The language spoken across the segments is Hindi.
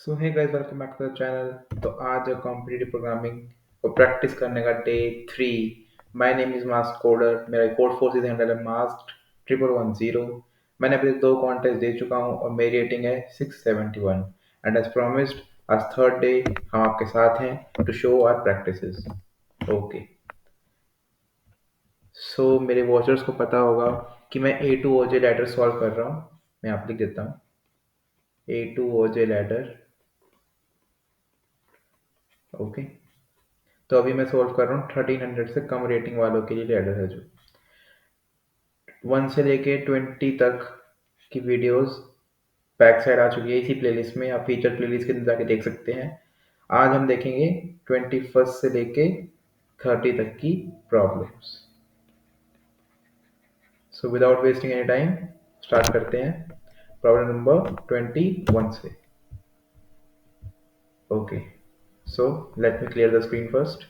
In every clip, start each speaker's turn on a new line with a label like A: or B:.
A: So hey guys, welcome back to the channel. तो आज कॉम्पिटिटिव प्रोग्रामिंग को प्रैक्टिस करने का day 3। My name is mask coder. मेरा Codeforces is handle mask 1110। मैंने अभी दो कॉन्टेस्ट दे चुका हूँ और मेरी रेटिंग है 671। एंड एज प्रॉमिस्ड, आज थर्ड डे हम आपके साथ हैं to show our practices. Okay, so मेरे वॉचर्स को पता होगा कि मैं A two O J ladder solve कर रहा हूँ। मैं आप लिख देता हूँ, A two O J ladder. Okay, तो अभी मैं सोल्व कर रहा हूँ 1300 से कम रेटिंग वालों के लिए लैडर है, जो 1 से लेके 20 तक की वीडियोस बैक साइड आ चुकी है इसी प्लेलिस्ट में। आप फीचर प्लेलिस्ट के अंदर जाके देख सकते हैं। आज हम देखेंगे 21 से लेके 30 तक की problems. So without wasting any time start करते हैं प्रॉब्लम नंबर 21 से। Okay, so let me clear the screen first.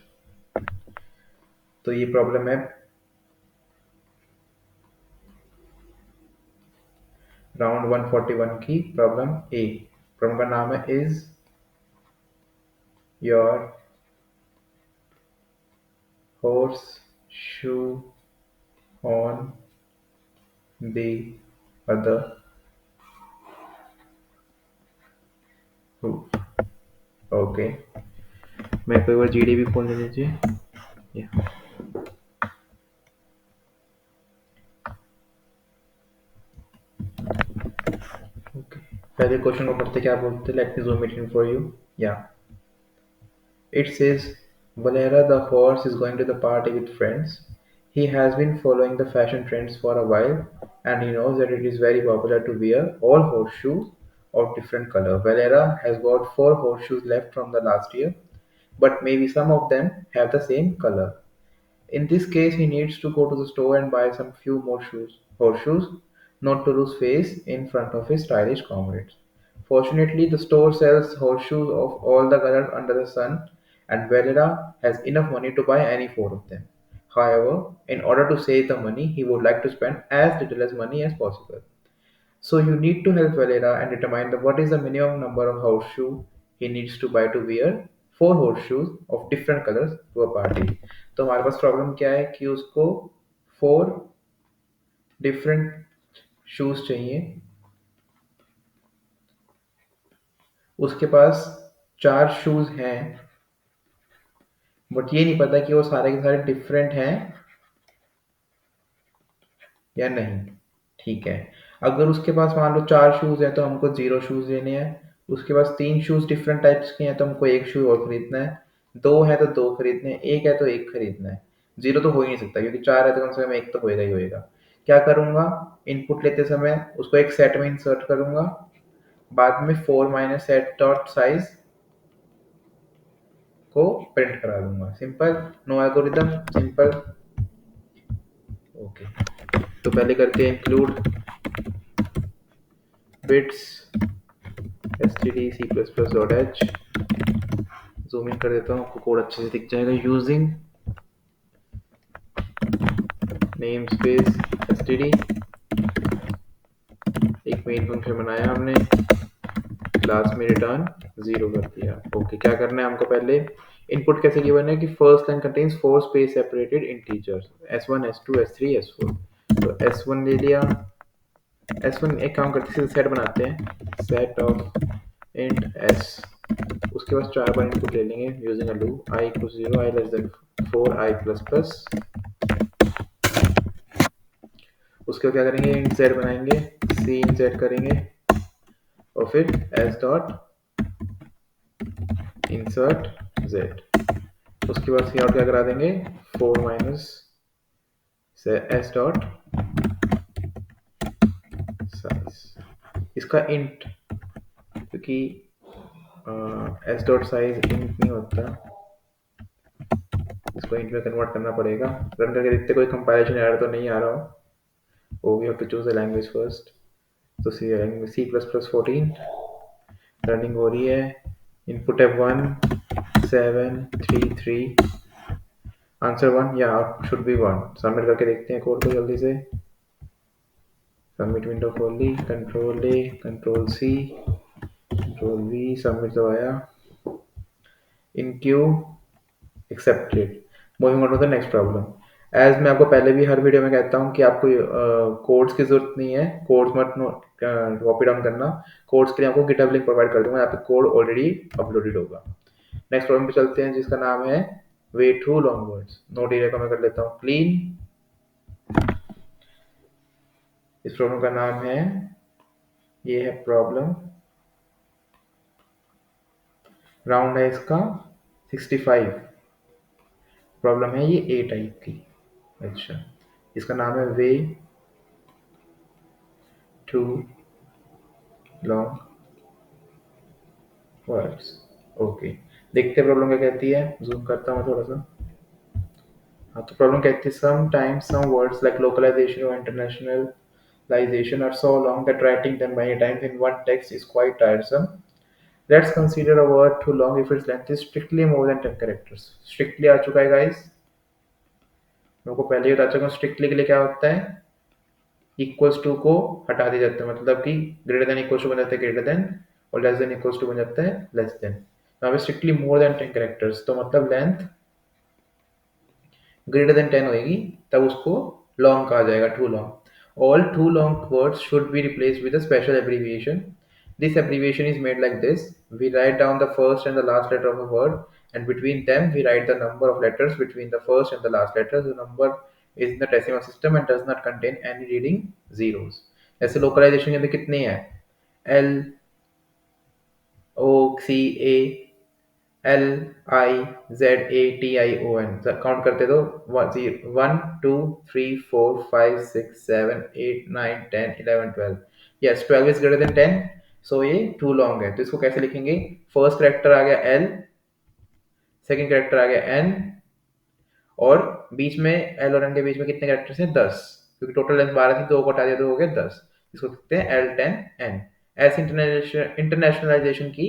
A: तो ये प्रॉब्लम है राउंड 141 की प्रॉब्लम ए। प्रॉब्लम का नाम है is your horseshoe on the other roof। Okay, मेरे को एक बार जीडी भी खोलने दीजिए। या ओके, पहले क्वेश्चन को पढ़ते क्या बोलते, let me zoom it in for you. या it says, Valera the horse is going to the party with friends. He has been following the fashion trends for a while and he knows that it is very popular to wear all horseshoes of different color. Valera has got 4 horseshoes left from the last year, but maybe some of them have the same color. In this case, he needs to go to the store and buy some few more horseshoes, not to lose face in front of his stylish comrades. Fortunately, the store sells horseshoes of all the colors under the sun, and Valera has enough money to buy any 4 of them. However, in order to save the money, he would like to spend as little as money as possible. So you need to help Valera and determine what is the minimum number of horseshoe he needs to buy to wear 4 horseshoes of different colors to a party। तो हमारे पास प्रॉब्लम क्या है कि उसको 4 डिफरेंट शूज चाहिए। उसके पास 4 शूज हैं, बट ये नहीं पता कि वो सारे के सारे डिफरेंट हैं या नहीं। ठीक है, अगर उसके पास मान लो 4 शूज है तो हमको 0 शूज लेने हैं। उसके पास 3 शूज डिफरेंट टाइप्स के हैं तो हमको एक शूज और खरीदना है। 2 है तो 2 खरीदने हैं, एक है तो एक खरीदना है। 0 तो हो ही नहीं सकता क्योंकि 4 है तो कम से कम एक तो होएगा ही होएगा। क्या करूंगा, इनपुट लेते समय उसको एक सेट में इंसर्ट करूंगा, बाद में 4 माइनस सेट डॉट साइज को प्रिंट करा दूंगा। Simple, no algorithm, simple. Okay, तो पहले करते हैं include bits std c++.h। Zoom in कर देता हूँ, आपको कोड अच्छे से दिख जाएगा। यूजिंग नेम स्पेस std, एक मेन फंक्शन बनाया हमने, क्लास में रिटर्न 0 कर दिया। ओके, क्या करना है हमको, पहले इनपुट कैसे गिवन है कि first line contains 4 space separated integers s1 s2 s3 s4। तो s1 ले लिया। s1 एक काम करते हैं, सेट बनाते हैं, सेट ऑफ इंट s। उसके बाद 4 बार इनपुट ले लेंगे using a loop, i equals 0, i less then 4, i plus plus. उसके बाद क्या करेंगे, इंट z बनाएंगे, c इन z करेंगे और फिर s डॉट इंसर्ट z। उसके बाद सी आउट क्या करा देंगे, 4 माइनस s डॉट साइज। इसका इंट, क्योंकि s डॉट साइज इंट नहीं होता, इसको इंट में कन्वर्ट करना पड़ेगा। रन करके देखते कोई कंपाइलेशन एरर तो नहीं आ रहा हो। Oh, we have to choose the language first। तो C प्लस प्लस 14 रनिंग हो रही है। इनपुट है 1 7 3 3, आंसर 1 या शुड बी 1। सबमिट करके देखते हैं कोड को जल्दी से। सबमिट विंडो खोल ली, control A control C control V, submit दबाया, in queue, accepted. Moving on to the next problem. As मैं आपको पहले भी हर वीडियो में कहता हूँ कि आपको कोड्स की जरूरत नहीं है, कोड्स मत कॉपी डाउन करना। कोड्स के लिए आपको गिटहब लिंक प्रोवाइड कर दूंगा, यहाँ पे कोड ऑलरेडी अपलोडेड होगा। नेक्स्ट प्रॉब्लम पे चलते हैं जिसका नाम है way too long words. No delay का मैं कर लेता हूँ क्लीन। इस प्रॉब्लम का नाम है, ये है प्रॉब्लम, राउंड है इसका 65। प्रॉब्लम है ये ए टाइप की। अच्छा, इसका नाम है way too long words. Okay, देखते हैं प्रॉब्लम क्या कहती है। जूम करता हूँ थोड़ा सा। हाँ, तो प्रॉब्लम कहती है sometimes some words like localization or internationalization are so long that writing them many times in one text is quite tiresome. Let's consider a word too long if its length is strictly more than 10 characters. Strictly आ चुका है गाइस, मेरे को पहले ही बता चुका हूँ स्ट्रिक्टली के लिए क्या होता है। इक्वल्स टू को हटा दिया जाता है, मतलब कि ग्रेटर देन इक्वल्स टू बन जाता है ग्रेटर देन, और लेस देन इक्वल्स टू बन जाता है लेस देन। यहाँ पे स्ट्रिक्टली मोर देन 10 कैरेक्टर्स, तो मतलब लेंथ ग्रेटर देन 10 होगी तब उसको लॉन्ग कहा जाएगा, too long. All too long words should be replaced with a special abbreviation. This abbreviation is made like this: we write down the first and the last letter of a word, and between them we write the number of letters between the first and the last letter. The number is in the decimal system and does not contain any leading zeros. ऐसे लोकलाइजेशन के अंदर कितने हैं? L O C A L I Z A T I O N। Count करते तो 1 2 3 4 5 6 7 8 9 10 11 12। यस, 12 इज ग्रेटर देन 10, सो ये टू लॉन्ग है। तो इसको कैसे लिखेंगे? फर्स्ट कैरेक्टर आ गया L, सेकंड कैरेक्टर आ गया N, और बीच में L और N के बीच में कितने कैरेक्टर्स हैं? 10, क्योंकि टोटल लेंथ 12 थी, 2 को हटा दिया तो हो गया 10। इसको लिखते हैं L10N। ऐसे इंटरनेशनलाइजेशन की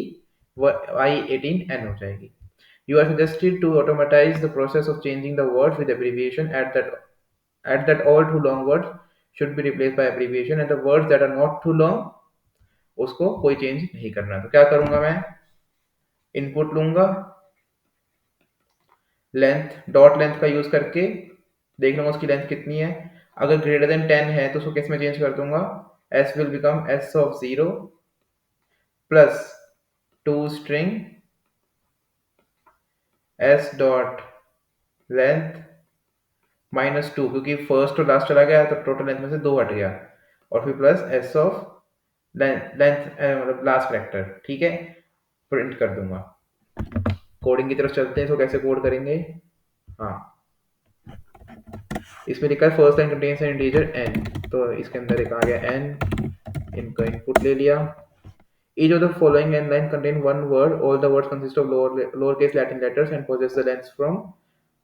A: I18N हो जाएगी। You are suggested to automatize the process of changing the words with abbreviation at that all too long words should be replaced by abbreviation and the words that are not too long उसको कोई चेंज नहीं करना। तो क्या करूंगा मैं? इनपुट लूंगा, लेंथ डॉट लेंथ का यूज करके देख लूंगा उसकी लेंथ कितनी है। अगर ग्रेटर देन 10 है तो उसको किस में चेंज कर दूंगा? s will become s of 0 plus two string s dot length minus 2, क्योंकि फर्स्ट और लास्ट चला गया तो टोटल लेंथ में से 2 हट गया, और फिर प्लस s ऑफ लेंथ मतलब लास्ट कैरेक्टर। ठीक है, प्रिंट कर दूंगा। कोडिंग की तरफ चलते हैं, तो कैसे कोड करेंगे? हाँ, इसमें लिखा है first line contains an integer n, तो इसके अंदर एक आ गया n, इनका इनपुट ले लिया। Each of the following n line contain one word. All the words consist of lowercase Latin letters and possess the lengths from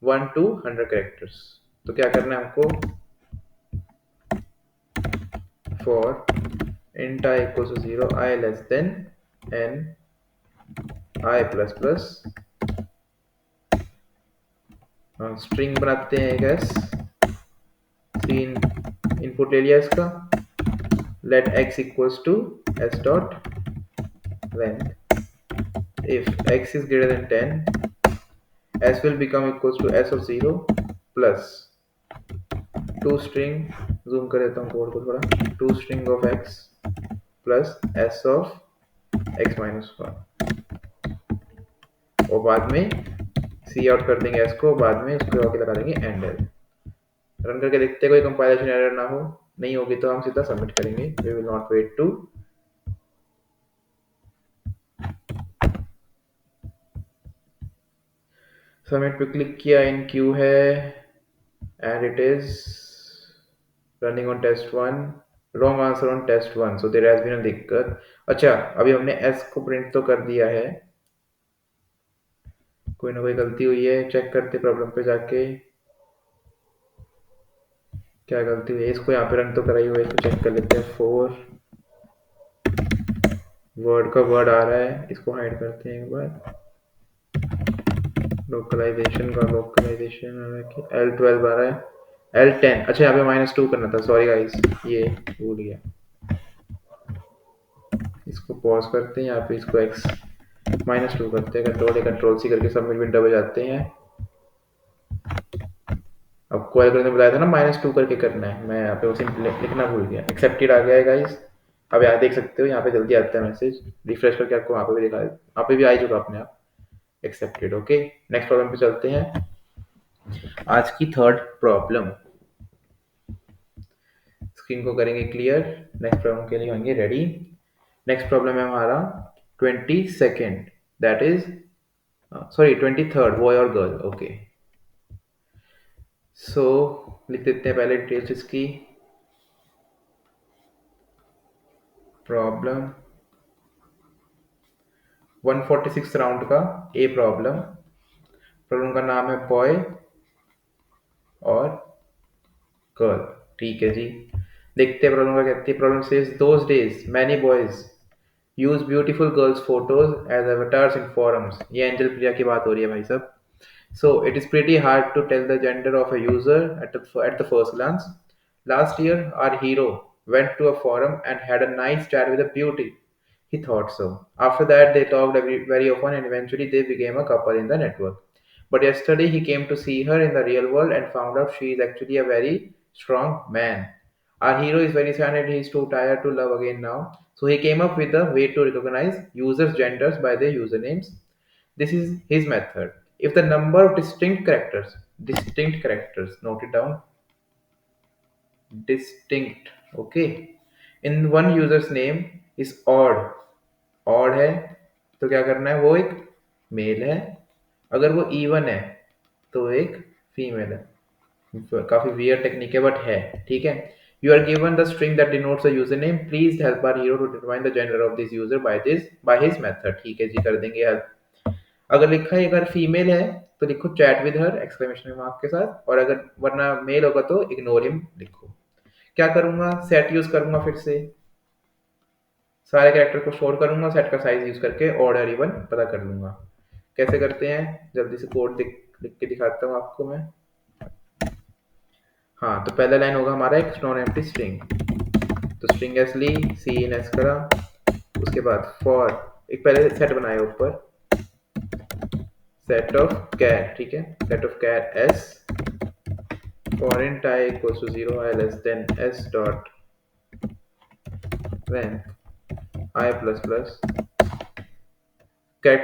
A: 1 to 100 characters. तो क्या करना है हमको? For int I equals to 0, I less than n, I plus plus, string बनाते हैं गैस, सीन इनपुट ले लिया इसका, let x equals to s dot length. If x is greater than 10, s will become equals to s of 0 plus to string, zoom कर देता हूँ कोड को थोड़ा, to string of x plus s of x minus 1, और बाद में सी आउट कर देंगे s को, बाद में उसको आगे लगा देंगे एंड एल। रन करके देखते हैं कोई कंपाइलेशन एरर ना हो, नहीं होगी तो हम सीधा सबमिट करेंगे। We will not wait too. Submit पे क्लिक किया, इन क्यू है and it is running on test 1, wrong answer on test 1, so there has been a दिक्कत। अच्छा, अभी हमने s को प्रिंट तो कर दिया है, कोई ना कोई गलती हुई है, चेक करते प्रॉब्लम पे जाके क्या गलती हुई है। इसको यहाँ पे रन तो कराई हुआ है, इसको चेक कर लेते हैं। 4 वर्ड का वर्ड आ रहा है, इसको हाइड करते हैं एक बार। लोकलाइजेशन का लोकलाइजेशन आ रहा है, L12 आ रहा है, L10। अच्छा, यहाँ पे -2 करना था, सॉरी गाइस, ये भूल गया। इसको पॉज करते हैं, यहाँ पे इसको एक्स -2 करते हैं, कंट्रोल सी करके सबमिट विंडो पे जाते हैं। आपको एल्गोरिथम ने बताया था ना -2 करके करना है, मैं यहाँ पे वो सिंपली लिखना भूल गया। एक्सेप्टेड आ गया है गाइस। अब यहाँ देख सकते हो, यहाँ पे जल्दी आता है मैसेज। रिफ्रेश करके आपको वहाँ पे भी दिखा, वहाँ पे भी आ ही चुका अपने आप एक्सेप्टेड। ओके, नेक्स्ट प्रॉब्लम पे चलते हैं। आज की थर्ड प्रॉब्लम, स्क्रीन को करेंगे क्लियर, नेक्स्ट प्रॉब्लम के लिए होंगे रेडी। नेक्स्ट प्रॉब्लम है हमारा 22nd, that is sorry 23rd, boy और गर्ल। ओके, सो लिख देते हैं पहले डिटेल्स इसकी। प्रॉब्लम 146 राउंड का ए प्रॉब्लम। प्रॉब्लम का नाम है बॉय और गर्ल। ठीक है जी, देखते हैं प्रॉब्लम का कहती है। Problem says those days many boys use beautiful girls photos as avatars in forums। ये एंजल प्रिया की बात हो रही है भाई साहब। So it is pretty hard to tell the gender of a user at the first glance. Last year, our hero went to a forum and had a nice chat with a beauty. He thought so. After that, they talked very often and eventually they became a couple in the network. But yesterday, he came to see her in the real world and found out she is actually a very strong man. Our hero is very sad and he is too tired to love again now. So he came up with a way to recognize users' genders by their usernames. This is his method. If the number of distinct characters, note it down, distinct, okay, in one user's name is odd है, तो क्या करना है, वो एक मेल है। अगर वो इवन है तो एक फीमेल है। काफी वियर टेक्निक है बट है, ठीक है। You are given the string that denotes a user name, please help our hero to determine the gender of this user by his method. ठीक है जी, कर देंगे हेल्प। अगर लिखा है अगर फीमेल है तो लिखो chat with her exclamation mark के साथ, और अगर वरना मेल होगा तो इग्नोर हिम लिखो। क्या करूंगा, सेट यूज करूंगा, फिर से सारे कैरेक्टर को स्टोर करूंगा, सेट का साइज यूज करके ऑड और इवन पता कर लूंगा। कैसे करते हैं, जल्दी से कोड लिख के दिखाता हूँ आपको मैं। हाँ, तो पहला लाइन होगा हमारा एक नॉन एम्प्टी स्ट्रिंग, तो स्ट्रिंग एस ली, सी इन एस करा, उसके बाद फॉर एक पहले सेट बनाया ऊपर, सेट ऑफ कैर, ठीक है, set of char s for int I equals to 0, I less than s dot rank I plus plus। Cat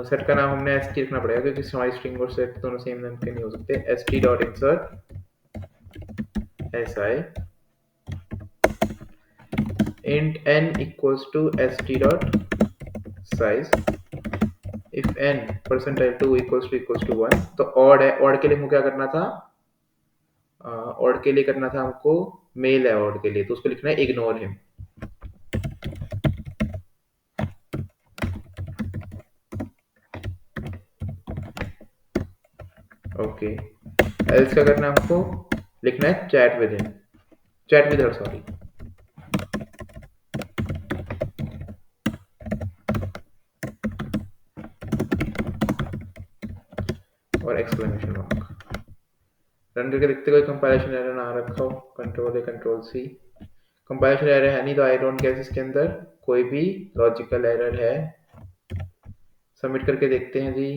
A: set का नाम हमने एस टी रखना पड़ेगा क्योंकि हमारी स्ट्रिंग और सेट दोनों सेम नेम के नहीं हो सकते। S T dot insert S I int n equals to st dot size if n percentile 2 equals to 1। तो ऑड है, ऑड के लिए हमको क्या करना था, ऑड के लिए करना था हमको, मेल है ऑड के लिए तो उसको लिखना है इग्नोर हिम। ओके, एल्स क्या करना है हमको, लिखना है chat with him, chat with her sorry. और एक्सक्लेमेशन मार्क। रन करके देखते कोई कंपाइलेशन एरर ना आ रखा हो, control A control C. Compilation error है नहीं तो आई डोंट गेस इसके अंदर कोई भी लॉजिकल एरर है। सबमिट करके देखते हैं जी।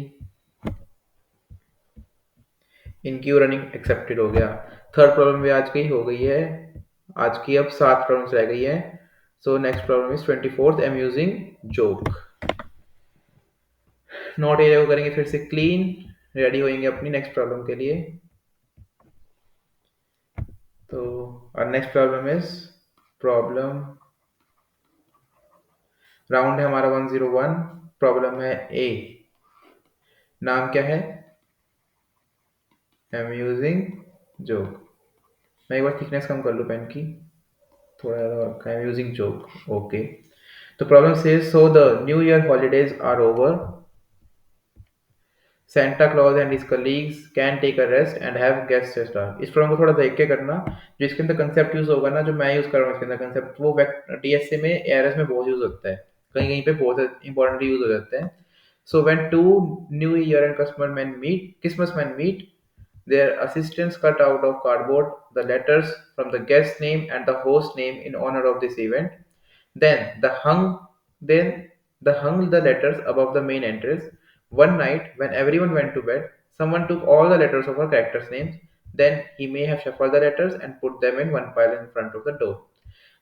A: इन क्यू रनिंग एक्सेप्टेड हो गया। थर्ड प्रॉब्लम भी आज की हो गई है। आज की अब 7 प्रॉब्लम्स रह गई है। So next problem is 24th amusing joke. Note area को करेंगे फिर से क्लीन, रेडी होएंगे अपनी नेक्स्ट प्रॉब्लम के लिए। तो और next problem is problem round है हमारा 101। प्रॉब्लम है ए, नाम क्या है, अम्यूजिंग जोक। मैं एक बार थिकनेस कम कर लूँ पेन की, थोड़ा ज़्यादा रखा है, अम्यूजिंग जोक। ओके, तो problem says so the New Year holidays are over, Santa Claus and his colleagues can take a rest and have guest star। इस प्रॉब्लम को थोड़ा देख के करना, जो इसके अंदर कंसेप्ट यूज होगा ना, जो मैं यूज कर रहा हूँ इसके अंदर कंसेप्ट, वो टीएसए में एआरएस में बहुत यूज होता है, कहीं कहीं पे बहुत इंपॉर्टेंटली यूज हो जाता है। So when two New Year and Christmas man meet, their assistants cut out of cardboard the letters from the guest name and the host name in honor of this event। Then the hung the letters above the main entrance. One night, when everyone went to bed, someone took all the letters of our characters' names. Then he may have shuffled the letters and put them in one pile in front of the door.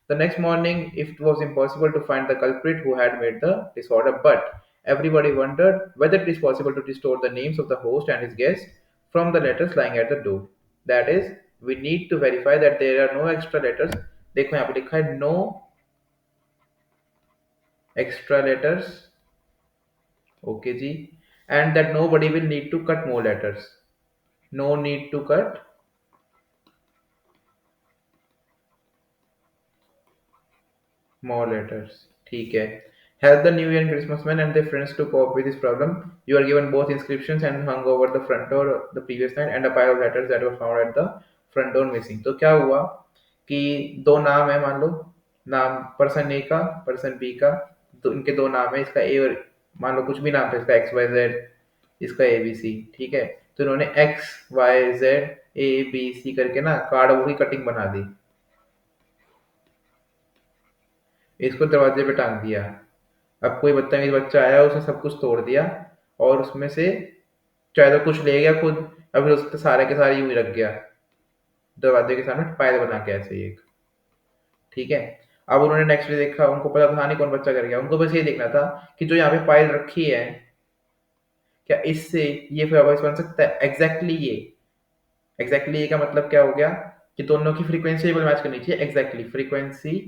A: The next morning, it was impossible to find the culprit who had made the disorder, but everybody wondered whether it is possible to restore the names of the host and his guests from the letters lying at the door. That is, we need to verify that there are no extra letters. देखो यहाँ पे लिखा है no extra letters, okay ji, and that nobody will need to cut more letters. No need to cut more letters. ठीक है. Help the New Year and Christmas men and their friends to cope with this problem. You are given both inscriptions and hung over the front door the previous night and a pile of letters that were found at the front door missing. तो क्या हुआ कि दो नाम है मान लो, नाम पर्सन ए का पर्सन बी का, तो इनके दो नाम है, इसका ए और मान लो कुछ भी नाम था, इसका एक्स वाई जेड, इसका ए बी सी, ठीक है. तो इन्होंने X Y Z A B C करके ना कार्ड की कटिंग बना दी, इसको दरवाजे पे टांग दिया. अब कोई बदतमीज बच्चा आया, उसने सब कुछ तोड़ दिया और उसमें से चाहे तो कुछ ले गया खुद, या फिर उसके सारे के सारे यूं ही रख गया दरवाजे के सामने पायल बना के ऐसे ही एक. ठीक है. अब उन्होंने नेक्स्ट डे देखा, उनको पता था नहीं कौन बच्चा कर गया, उनको बस ये देखना था कि जो यहाँ पे पायल रखी है, क्या इससे ये फ्लावर्स बन सकता है. एग्जैक्टली ये का मतलब क्या हो गया कि दोनों की फ्रीक्वेंसी मैच करनी चाहिए. Exactly frequency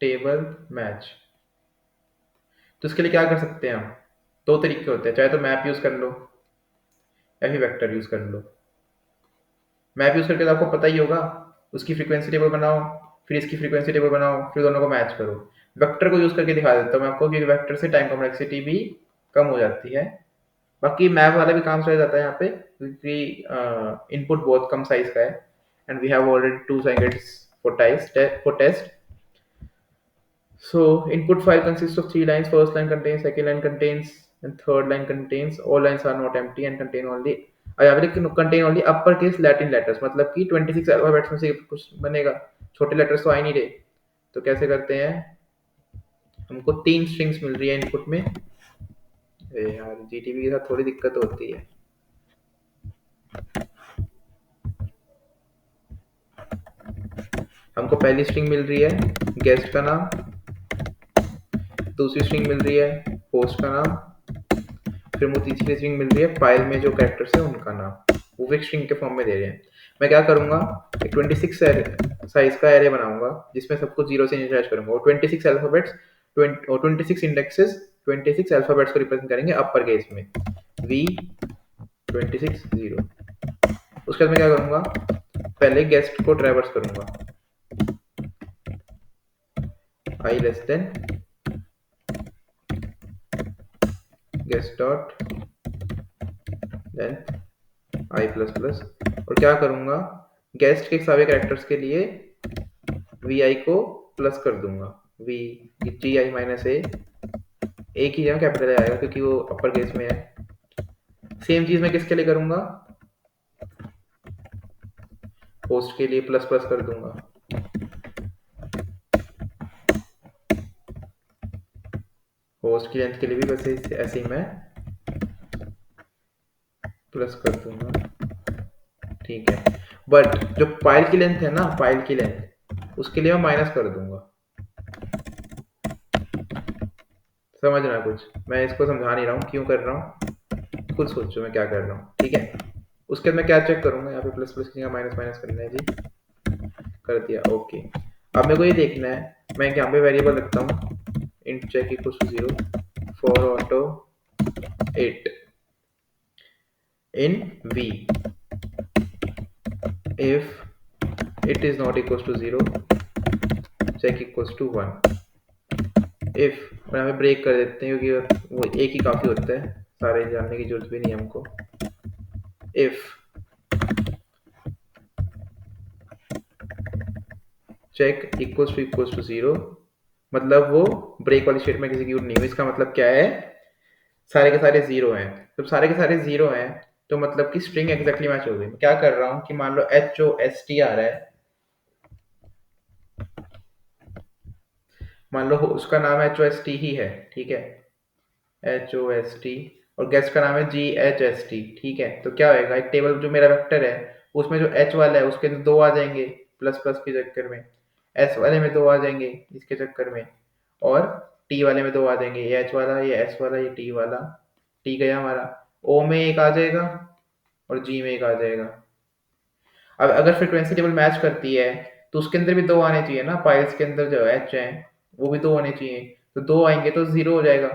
A: table match. तो इसके लिए क्या कर सकते हैं हम, दो तरीके होते हैं, चाहे तो मैप यूज कर लो या फिर वेक्टर यूज कर लो. मैप यूज करके तो आपको पता ही होगा, उसकी फ्रीक्वेंसी टेबल बनाओ, फिर इसकी फ्रीक्वेंसी टेबल बनाओ, फिर दोनों को मैच करो. वेक्टर को यूज करके दिखा देता हूँ मैं आपको, क्योंकि वेक्टर से टाइम कॉम्प्लेक्सिटी भी कम हो जाती है. बाकी मैप वाला भी काम चल जाता है यहाँ पे, क्योंकि इनपुट बहुत कम साइज का है and we have already 2 seconds for test. So input file consists of three lines. First line contains, second line contains, and third line contains. All lines are not empty and contain only uppercase Latin letters. मतलब कि 26 अल्फाबेट्स में से कुछ बनेगा. छोटे लेटर्स तो आ ही नहीं रहे, तो कैसे करते हैं. हमको 3 स्ट्रिंग्स मिल रही है इनपुट में. यार जीटीबी के साथ थोड़ी दिक्कत होती है. हमको पहली स्ट्रिंग मिल रही है गेस्ट का नाम, दूसरी स्ट्रिंग मिल रही है पोस्ट का नाम, फिर मुझे तीसरी स्ट्रिंग मिल रही है फाइल में जो कैरेक्टर्स है उनका नाम. वो एक स्ट्रिंग के फॉर्म में दे रहे हैं. मैं क्या करूंगा, एक 26 साइज का एरे बनाऊंगा जिसमें सब कुछ जीरो से इनिशियलाइज करूंगा. और 26 अल्फाबेट्स, 26 इंडेक्सेस 26 अल्फाबेट्स को रिप्रेजेंट करेंगे अपर केस में, वी 26 0. उसके बाद मैं क्या करूंगा, पहले गेस्ट को ट्रैवर्स करूंगा, I less than guest dot then I plus plus. और क्या करूंगा, गेस्ट के सारे कैरेक्टर्स के लिए वी आई को प्लस कर दूंगा, वी जी आई माइनस ए की जगह कैपिटल आएगा क्योंकि वो अपर केस में है. सेम चीज मैं किसके लिए करूंगा, होस्ट के लिए प्लस प्लस कर दूंगा. होस्ट की लेंथ के लिए भी वैसे ऐसे ही मैं प्लस कर दूंगा. ठीक है. बट जो फाइल की लेंथ है ना, फाइल की लेंथ, उसके लिए मैं माइनस कर दूंगा. समझना कुछ, मैं इसको समझा नहीं रहा हूँ क्यों कर रहा हूँ, खुद सोचो मैं क्या कर रहा हूँ. ठीक है. उसके बाद मैं क्या चेक करूंगा, यहाँ पे प्लस प्लस की जगह माइनस माइनस करना है जी, कर दिया. ओके. अब मेरे को ये देखना है, मैं यहाँ पे वेरिएबल रखता हूँ int check equals to 0 for auto 8 in v. If it is not equals to 0, check equals to 1. if और हमें ब्रेक कर देते हैं क्योंकि वो एक ही काफी होता है, सारे जानने की जरूरत भी नहीं है हमको. if check equals to 0, मतलब वो ब्रेक वाली स्टेटमेंट एग्जीक्यूट नहीं हुई. इसका मतलब क्या है, सारे के सारे जीरो हैं. जब सारे के सारे जीरो हैं तो मतलब कि स्ट्रिंग एग्जैक्टली मैच हो गई. मैं क्या कर रहा हूँ कि मान लो HOST आ रहा है, मान लो उसका नाम HOST ही है, ठीक है, HOST, और गेस्ट का नाम है GHST, ठीक है, तो क्या होएगा, एक टेबल जो मेरा वेक्टर है उसमें जो H वाला है उसके अंदर दो आ जाएंगे प्लस प्लस के चक्कर में, S वाले में दो आ जाएंगे इसके चक्कर में, और T वाले में दो आ जाएंगे, ये H वाला, ये S वाला, ये T वाला, T गया हमारा, O में एक आ जाएगा और G में एक आ जाएगा। अब अगर फ्रीक्वेंसी टेबल मैच करती है तो उसके अंदर भी दो आने चाहिए ना, पाइल्स के अंदर जो H है वो भी दो आने चाहिए, तो दो आएंगे तो जीरो हो जाएगा,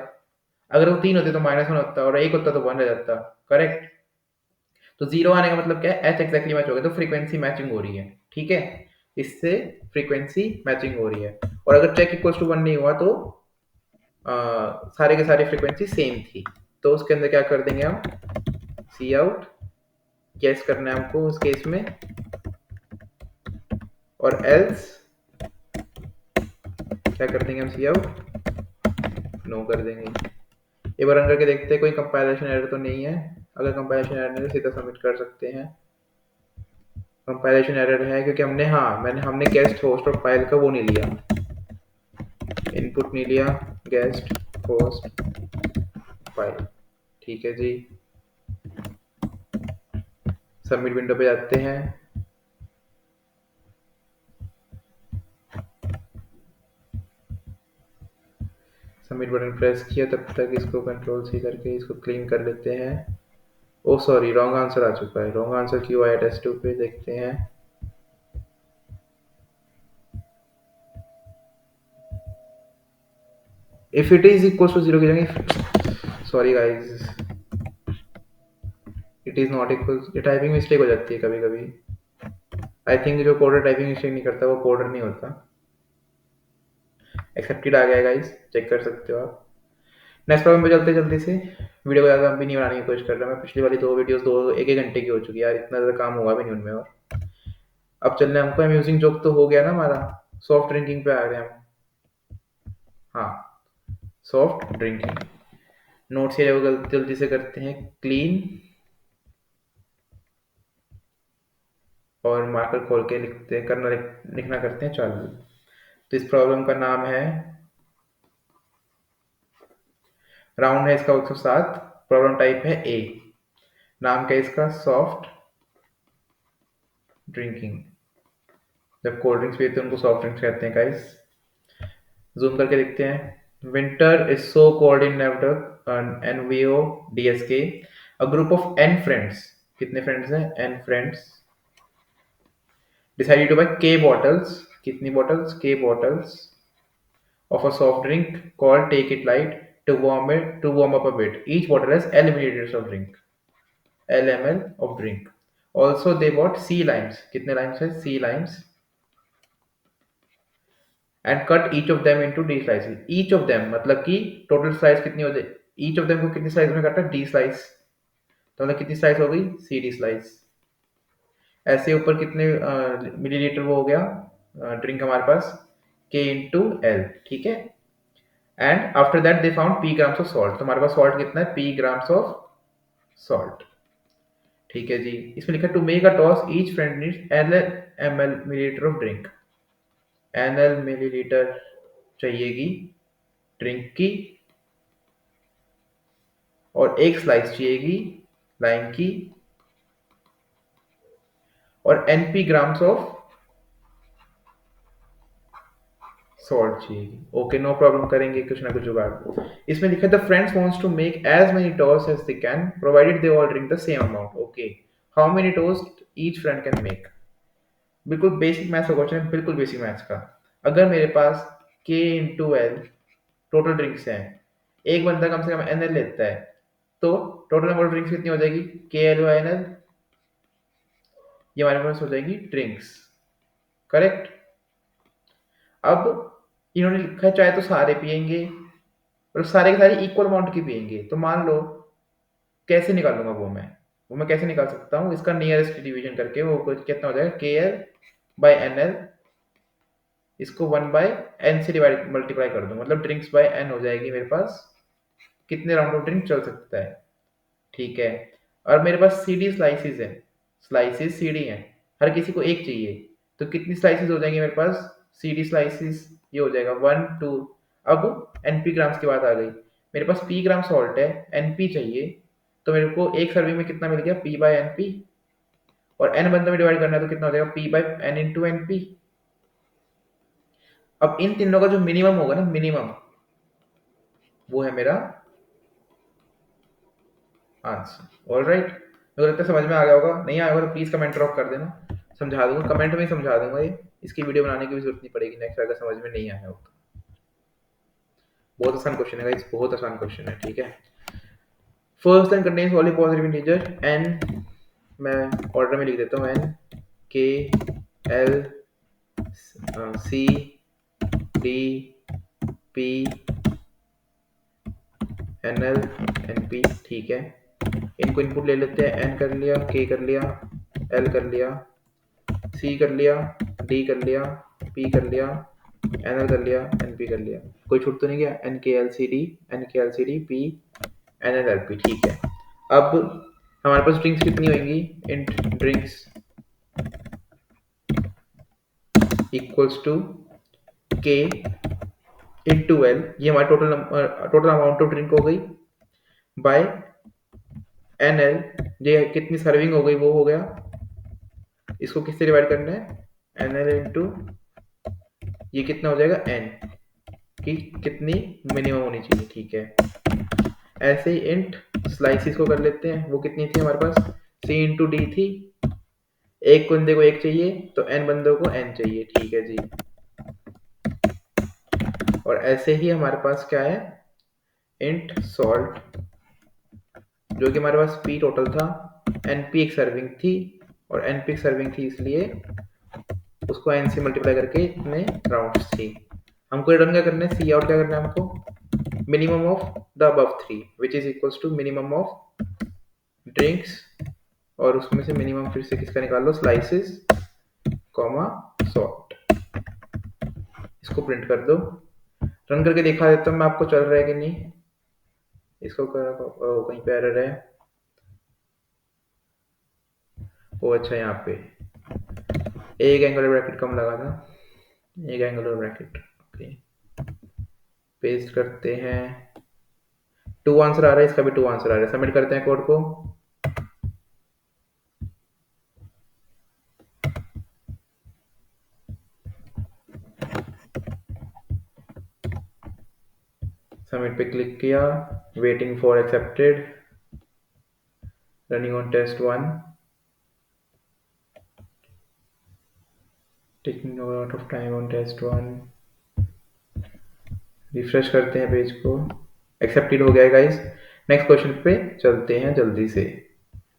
A: अगर वो तीन होते तो -1 होता और एक होता तो 1 रह जाता, करेक्ट। तो जीरो आने का मतलब क्या है, एच एक्जैक्टली मैच हो गया, तो फ्रीक्वेंसी मैचिंग हो रही है, ठीक है, इससे फ्रीक्वेंसी मैचिंग हो रही है। और अगर चेक इक्वल टू 1 नहीं हुआ तो सारे के सारे फ्रीक्वेंसी सेम थी, तो उसके अंदर क्या कर देंगे हम, सी आउट, गैस करना है हमको उस केस में, और एल्स क्या कर देंगे हम, सी आउट नो कर देंगे। एक बार रन करके देखते हैं कोई कंपाइलेशन एरर तो नहीं है, अगर कंपाइलेशन एरर नहीं है तो सीधा सबमिट कर सकते हैं। कंपाइलेशन एरर है क्योंकि हमने गेस्ट होस्ट और फाइल का वो नहीं लिया, इनपुट नहीं लिया, गेस्ट होस्ट फाइल, ठीक है जी। सबमिट विंडो पे जाते हैं, सबमिट बटन प्रेस किया, तब तक इसको कंट्रोल सी करके इसको क्लीन कर लेते हैं। ओ सॉरी, रॉन्ग आंसर आ चुका है, रॉन्ग आंसर क्यों आया टेस्ट 2 पे देखते हैं। If it is equal to 0 की जगह, sorry guys, it is not equal, ये टाइपिंग मिस्टेक हो जाती है कभी कभी, आई थिंक जो कोडर टाइपिंग मिस्टेक नहीं करता वो कोडर नहीं होता। एक्सेप्टेड आ गया गाइस, चेक कर सकते हो आप। नेक्स्ट प्रॉब्लम पे चलते जल्दी से, वीडियो को ज़्यादा भी नहीं बनाने की कोशिश कर रहा मैं, पिछली वाली दो वीडियोस दो एक एक घंटे की हो चुकी है यार, इतना ज़्यादा काम हुआ भी नहीं उनमें। और अब चलना है हमको, अम्यूजिंग जोक तो हो गया ना हमारा, सॉफ्ट ड्रिंकिंग पे आ गए हम। हाँ, सॉफ्ट ड्रिंकिंग, नोट्स ये जल्दी से करते हैं क्लीन, और मार्कर खोल के लिखते करना लिखना करते हैं चालू। तो इस प्रॉब्लम का नाम है, राउंड है इसका 107, प्रॉब्लम टाइप है ए, नाम क्या है इसका, सॉफ्ट ड्रिंकिंग। जब कोल्ड ड्रिंक्स पीते हैं उनको सॉफ्ट ड्रिंक्स कहते हैं गाइस। जूम करके देखते हैं, winter is so cold in Nvodsk, a group of N friends, कितने फ्रेंड्स हैं, N friends, decided to buy k bottles, कितनी bottles, k bottles of a soft drink called take it light, to warm up a bit, each bottle has L milliliters of drink, L ml of drink, also they bought C limes, कितने limes है, C limes, and cut each of them into D slices, each of them मतलब कि total slice कितनी हो जाए, each of them को कितनी slice में काटा, D slice, तो मतलब कितनी slice हो गई, CD slice। ऐसे ऊपर कितने मिलीलीटर वो हो गया ड्रिंक हमारे पास, K इंटू एल, ठीक है, and after that they found P grams of salt, तो हमारे पास सॉल्ट कितना है, P ग्राम्स ऑफ सॉल्ट, ठीक है जी। इसमें लिखा to make a toast each friend needs L millilitre of drink, L millilitre चाहिएगी ड्रिंक की, और एक स्लाइस चाहिएगी लाइम की, और NP ग्राम्स ऑफ सॉल्ट चाहिए। ओके, नो प्रॉब्लम, करेंगे कुछ ना कुछ जुगाड़। इसमें लिखा है the friends wants to make as many toast as they can provided they all drink the same amount. Okay, how many toast each friend can make, बिल्कुल बेसिक मैथ्स का क्वेश्चन है, बिल्कुल बेसिक मैथ्स का। अगर मेरे पास के इंटू एल टोटल ड्रिंक्स हैं, एक बंदा कम से कम एन एल लेता है, तो टोटल नंबर ऑफ ड्रिंक्स कितनी हो जाएगी, के एल वाई एन एल, ये हमारे पास हो जाएगी ड्रिंक्स, करेक्ट। अब इन्होंने लिखा है चाहे तो सारे पियेंगे, और सारे के सारे इक्वल अमाउंट की पियेंगे, तो मान लो कैसे निकालूंगा वो मैं कैसे निकाल सकता हूँ, इसका नियरेस्ट डिवीजन करके वो कितना हो जाएगा, के एल बाई एन एल, इसको 1 बाय एन से डिवाइड मल्टीप्लाई कर दो, मतलब ड्रिंक्स बाय एन हो जाएगी मेरे पास, कितने राउंड ऑफ ड्रिंक चल सकता है, ठीक है। और मेरे पास सी डी स्लाइसिस है, सी डी हैं, हर किसी को एक चाहिए, तो कितनी स्लाइसिस हो जाएंगी मेरे पास, सी डी स्लाइसिस ये हो जाएगा 1 2। अब एनपी ग्राम्स की बात आ गई, मेरे पास पी ग्राम सॉल्ट है, एनपी चाहिए, तो मेरे को एक सर्विंग में कितना मिल गया, पी बाय एनपी, और एन बंदों में डिवाइड करना है तो कितना हो जाएगा, P by N into NP. अब इन तीनों का जो मिनिमम होगा ना, मिनिमम, वो है मेरा आंसर। ऑल राइट, मुझे लगता है समझ में आ गया होगा, नहीं आया होगा तो प्लीज कमेंट ड्रॉप कर देना, समझा दूंगा, कमेंट में ही समझा दूंगा, ये इसकी वीडियो बनाने की भी जरूरत नहीं पड़ेगी नेक्स्ट, अगर समझ में नहीं आया हो तो। बहुत आसान क्वेश्चन है गाइस, बहुत आसान क्वेश्चन है, ठीक है। First line contains only positive integer N, मैं ऑर्डर में लिख देता हूँ, N K L C D P N L N P, ठीक है। इनको इनपुट ले लेते हैं, एन कर लिया, के कर लिया, एल कर लिया, सी कर लिया, डी कर लिया, पी कर लिया, एन एल कर लिया, एन पी कर लिया, कोई छूट तो नहीं गया, N K L C D, N K L C D P N L L P, ठीक है। अब हमारे पास ड्रिंक्स कितनी होंगी, int drinks equals to K into L, ये हमारी टोटल अमाउंट ऑफ ड्रिंक हो गई, बाय एन एल, ये कितनी सर्विंग हो गई वो हो गया, इसको किससे डिवाइड करना है, एन एल इंटू ये कितना हो जाएगा, एन की कितनी मिनिमम होनी चाहिए, ठीक है। ऐसे ही इंट स्लाइसिस को कर लेते हैं, वो कितनी थी हमारे पास, सी इंटू डी थी, एक बंदे को एक चाहिए तो एन बंदों को एन चाहिए, ठीक है जी। और ऐसे ही हमारे पास क्या है, इंट सॉल्ट, जो कि हमारे पास पी टोटल था, एनपी एक सर्विंग थी, और एनपी एक सर्विंग थी इसलिए उसको एन से मल्टीप्लाई करके इतने राउंड्स थी। हमको रिटर्न क्या करना है, सी आउट क्या करना है हमको, minimum of the above three which is equals to minimum of drinks, और उसमें से मिनिमम फिर से किसका निकाल लो, स्लाइसेस कॉमा सॉल्ट, इसको प्रिंट कर दो। रन करके दिखा देता हूँ मैं आपको चल रहा है कि नहीं, इसको कहीं पे एरर है, वो अच्छा यहाँ पे एक एंगुलर ब्रैकेट कम लगा था, एक एंगुलर ब्रैकेट, ओके, पेस्ट करते हैं, 2 आंसर आ रहा है, इसका भी 2 आंसर आ रहा है, सबमिट करते हैं कोड को। सबमिट पे क्लिक किया, waiting for accepted, running on test 1, taking a lot of time on test 1, refresh करते हैं पेज को, एक्सेप्टेड हो गया गाइस। नेक्स्ट क्वेश्चन पे चलते हैं जल्दी से,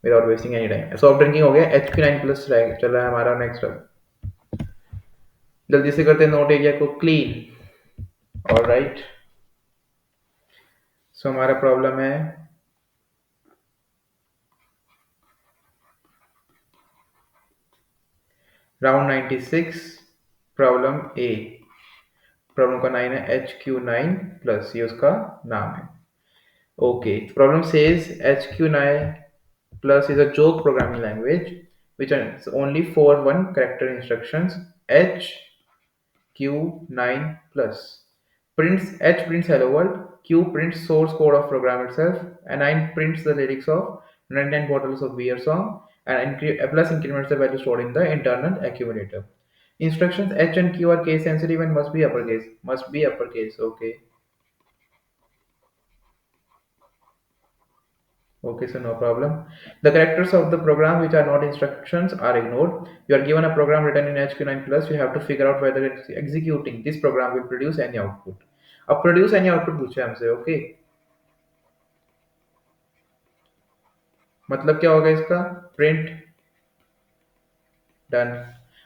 A: without wasting any time. Soft drinking हो गया, HP9+ चल रहा है हमारा नेक्स्ट, जल्दी से करते हैं नोट एरिया को क्लीन। ऑल राइट, सो हमारा प्रॉब्लम है राउंड 96, प्रॉब्लम ए, प्रॉब्लम का 9 है HQ9+, ये उसका नाम है। Okay, problem says HQ9+ is a joke programming language which has only 4 1 character instructions. HQ9+ prints hello world, Q prints source code of program itself, and 9 prints the lyrics of 99 bottles of beer song, and plus increments the value stored in the internal accumulator. Instructions H and Q are case sensitive and must be uppercase. Must be uppercase. Okay. Okay, so no problem. The characters of the program which are not instructions are ignored. You are given a program written in HQ9+. You have to figure out whether executing this program will produce any output. अब produce any output पूछे हमसे, okay? मतलब क्या होगा इसका, print डन,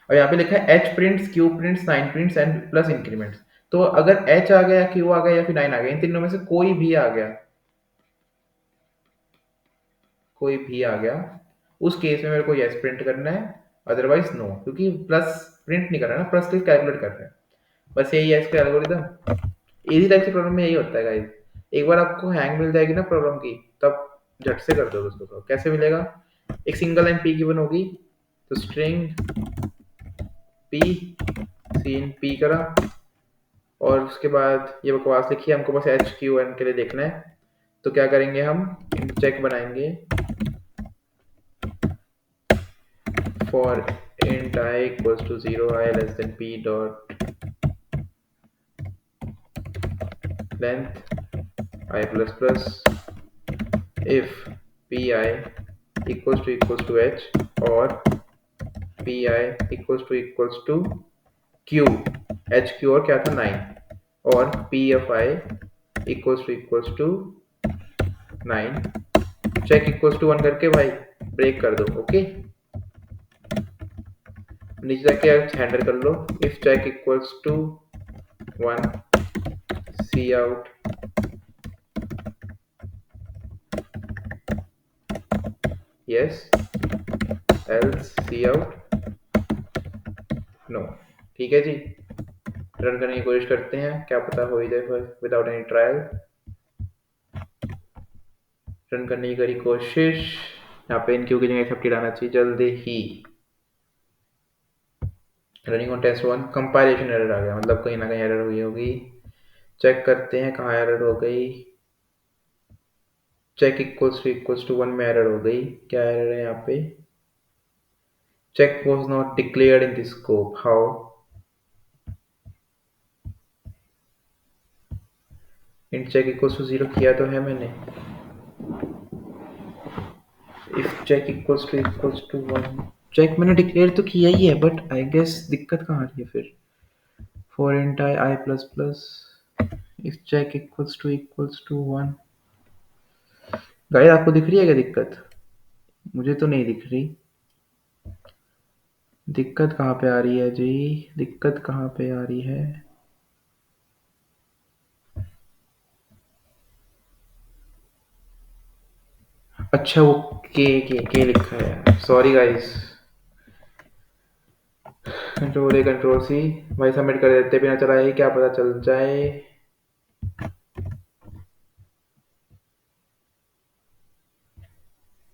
A: और यहाँ पे लिखा है H prints, Q prints, 9 prints and plus increments। तो अगर H आ गया, Q आ गया या फिर 9 आ गया, इन तीनों में से कोई भी आ गया, कोई भी आ गया, उस केस में मेरे को यस प्रिंट करना है, अदरवाइज नो, क्योंकि प्लस प्रिंट नहीं कर रहा है ना, प्लस को कैलकुलेट कर रहे हैं, बस यही है इसका एल्गोरिथम। इजी टाइप से प्रॉब्लम में यही होता है गाइस, एक बार आपको हैंग मिल जाएगी ना प्रॉब्लम की, तब झट से कर दो उसको। तो कैसे मिलेगा, एक सिंगल लाइन पी गिवन होगी, तो string P, C in P करा, और उसके बाद ये बकवास लिखी है, हमको बस एच क्यू एन के लिए देखना है। तो क्या करेंगे, हम चेक बनाएंगे for int I equals to 0, I less than p dot length I plus plus if pi equals to h or pi equals to q, h q और क्या था 9, और p of I equals to 9, check equals to 1 करके भाई ब्रेक कर दो। ओके, नीचे जाके हैंडल कर लो। If check equals to 1 cout yes else cout no. ठीक है जी, रन करने की कोशिश करते हैं, क्या पता हो ही जाए विदाउट एनी ट्रायल। रन करने की करी कोशिश, यहाँ पे इनक्यू की जगह एक्सेप्टेड आना चाहिए जल्दी ही। Running on test 1, compilation error आ गया, मतलब कहीं ना कहीं एरर हुई होगी। चेक करते हैं कहाँ एरर हो गई। चेक इक्वल्स टू 1 में एरर हो गई। क्या एरर है यहाँ पे, check was not declared in the scope। how, int check equals to 0 किया तो है मैंने। if check equals to 1, check मैंने डिक्लेयर तो किया ही है, बट आई गेस दिक्कत कहाँ आ रही है फिर। for int I plus plus if check equals to 1, guys आपको दिख रही है क्या दिक्कत? मुझे तो नहीं दिख रही। दिक्कत कहाँ पे आ रही है जी, दिक्कत कहाँ पे आ रही है? अच्छा वो के लिखा है, sorry guys. Control A control C, भाई सबमिट कर देते बिना चलाए, क्या पता चल जाए।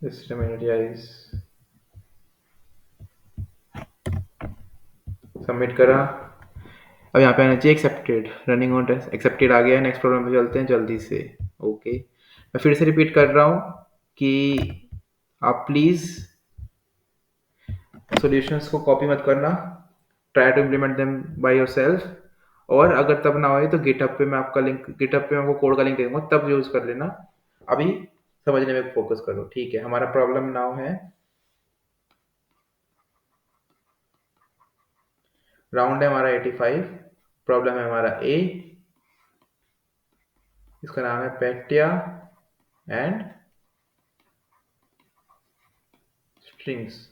A: Just a minute guys, submit करा। अब यहाँ पे आना चाहिए accepted, running on test accepted आ गया। नेक्स्ट प्रॉब्लम पे चलते हैं जल्दी से। ओके, मैं फिर से रिपीट कर रहा हूँ कि आप प्लीज़ सॉल्यूशंस को कॉपी मत करना, try to implement them by yourself. और अगर तब ना हो तो गिटहब पे मैं आपका लिंक, गिटहब पे मैं आपको कोड का लिंक दे दूंगा, तब यूज़ कर लेना। अभी समझने में फोकस करो, ठीक है। हमारा प्रॉब्लम नाउ है, राउंड है हमारा 85, प्रॉब्लम है हमारा ए, इसका नाम है पेटिया एंड स्ट्रिंग्स।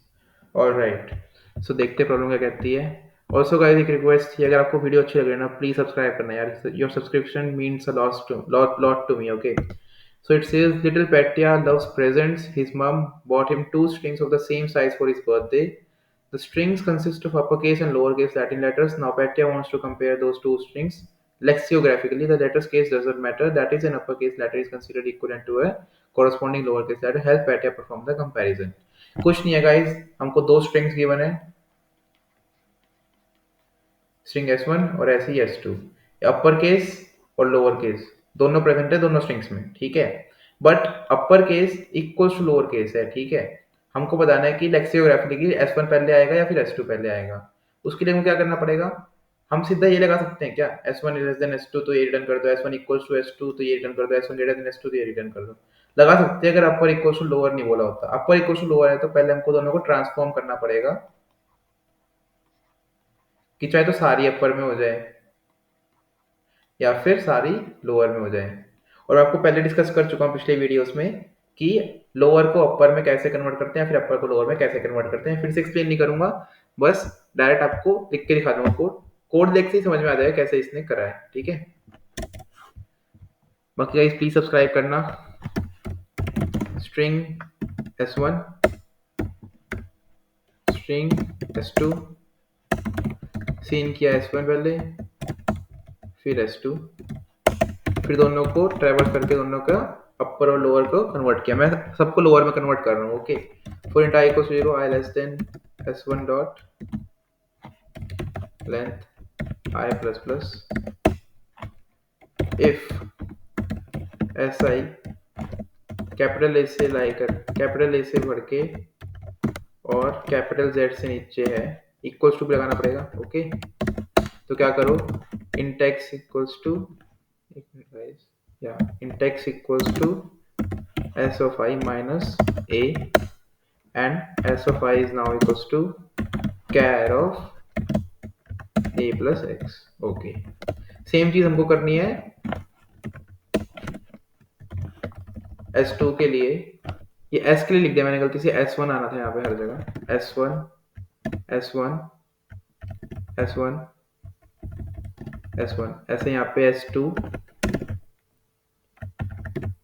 A: ऑलराइट, सो देखते प्रॉब्लम क्या कहती है। ऑल्सो गाइस एक रिक्वेस्ट थी, अगर आपको वीडियो अच्छी लग रही है ना, प्लीज सब्सक्राइब करना यार, your subscription means a lot to me. Okay, so it says little Petya loves presents. His mom bought him two strings of the same size for his birthday. The strings consist of uppercase and lowercase Latin letters. Now Petya wants to compare those two strings lexicographically. The letters case doesn't matter, that is an uppercase letter is considered equivalent to a corresponding lowercase letter. Help Petya perform the comparison। कुछ नहीं है गाइस, हमको दो स्ट्रिंग्स गिवन है, स्ट्रिंग S1 और ऐसे ही S2, अपर केस और लोअर केस दोनों प्रेजेंट है दोनों स्ट्रिंग्स में, ठीक है। But upper case equals to lower case है, ठीक है। हमको बताना है कि लेक्सियोग्राफिकली S1 पहले आएगा या फिर S2 पहले आएगा। उसके लिए हमें क्या करना पड़ेगा, हम सीधा ये लगा सकते हैं क्या, S1 लेस देन S2 तो ये रिटर्न कर दो, S1 इक्वल्स टू S2 तो ये रिटर्न कर दो, S1 ग्रेटर देन S2 तो ये रिटर्न कर दो। लगा सकते हैं अगर अपर इक्वल्स टू लोअर नहीं बोला होता। अपर इक्वल्स टू लोअर है तो पहले हमको दोनों को ट्रांसफॉर्म करना पड़ेगा कि चाहे तो सारी अपर में हो जाए या फिर सारी लोअर में हो जाए। और आपको पहले डिस्कस कर चुका हूँ पिछले वीडियोस में कि लोअर को अपर में कैसे कन्वर्ट करते हैं, फिर अपर को लोअर में कैसे कन्वर्ट करते हैं। फिर से एक्सप्लेन नहीं करूंगा, बस डायरेक्ट आपको लिख के दिखा दूंगा कोड, कोड देख के ही समझ में आ जाएगा कैसे इसने करा है, ठीक है। बाकी गाइस प्लीज सब्सक्राइब करना। String S1, string S2, cin किया S1 पहले फिर S2, फिर दोनों को ट्रेवर्स करके दोनों का अपर और लोअर को कन्वर्ट किया। मैं सबको लोअर में कन्वर्ट कर रहा हूँ। Okay, for int I equals to 0, I less than S1 dot length I plus plus if S I capital A से लाइकर कैपिटल ए से बढ़ के और कैपिटल जेड से नीचे है, इक्वल्स टू भी लगाना पड़ेगा। ओके, तो क्या करो, int x इक्वल्स टू, या int x equals to s of I minus a, and s of I is now equals to char of a plus x। Okay, same चीज हमको करनी है S2 के लिए। ये S के लिए लिख दिया मैंने गलती से, S1 आना था यहाँ पे हर जगह। S1 S1 S1 S1, ऐसे यहाँ पे S2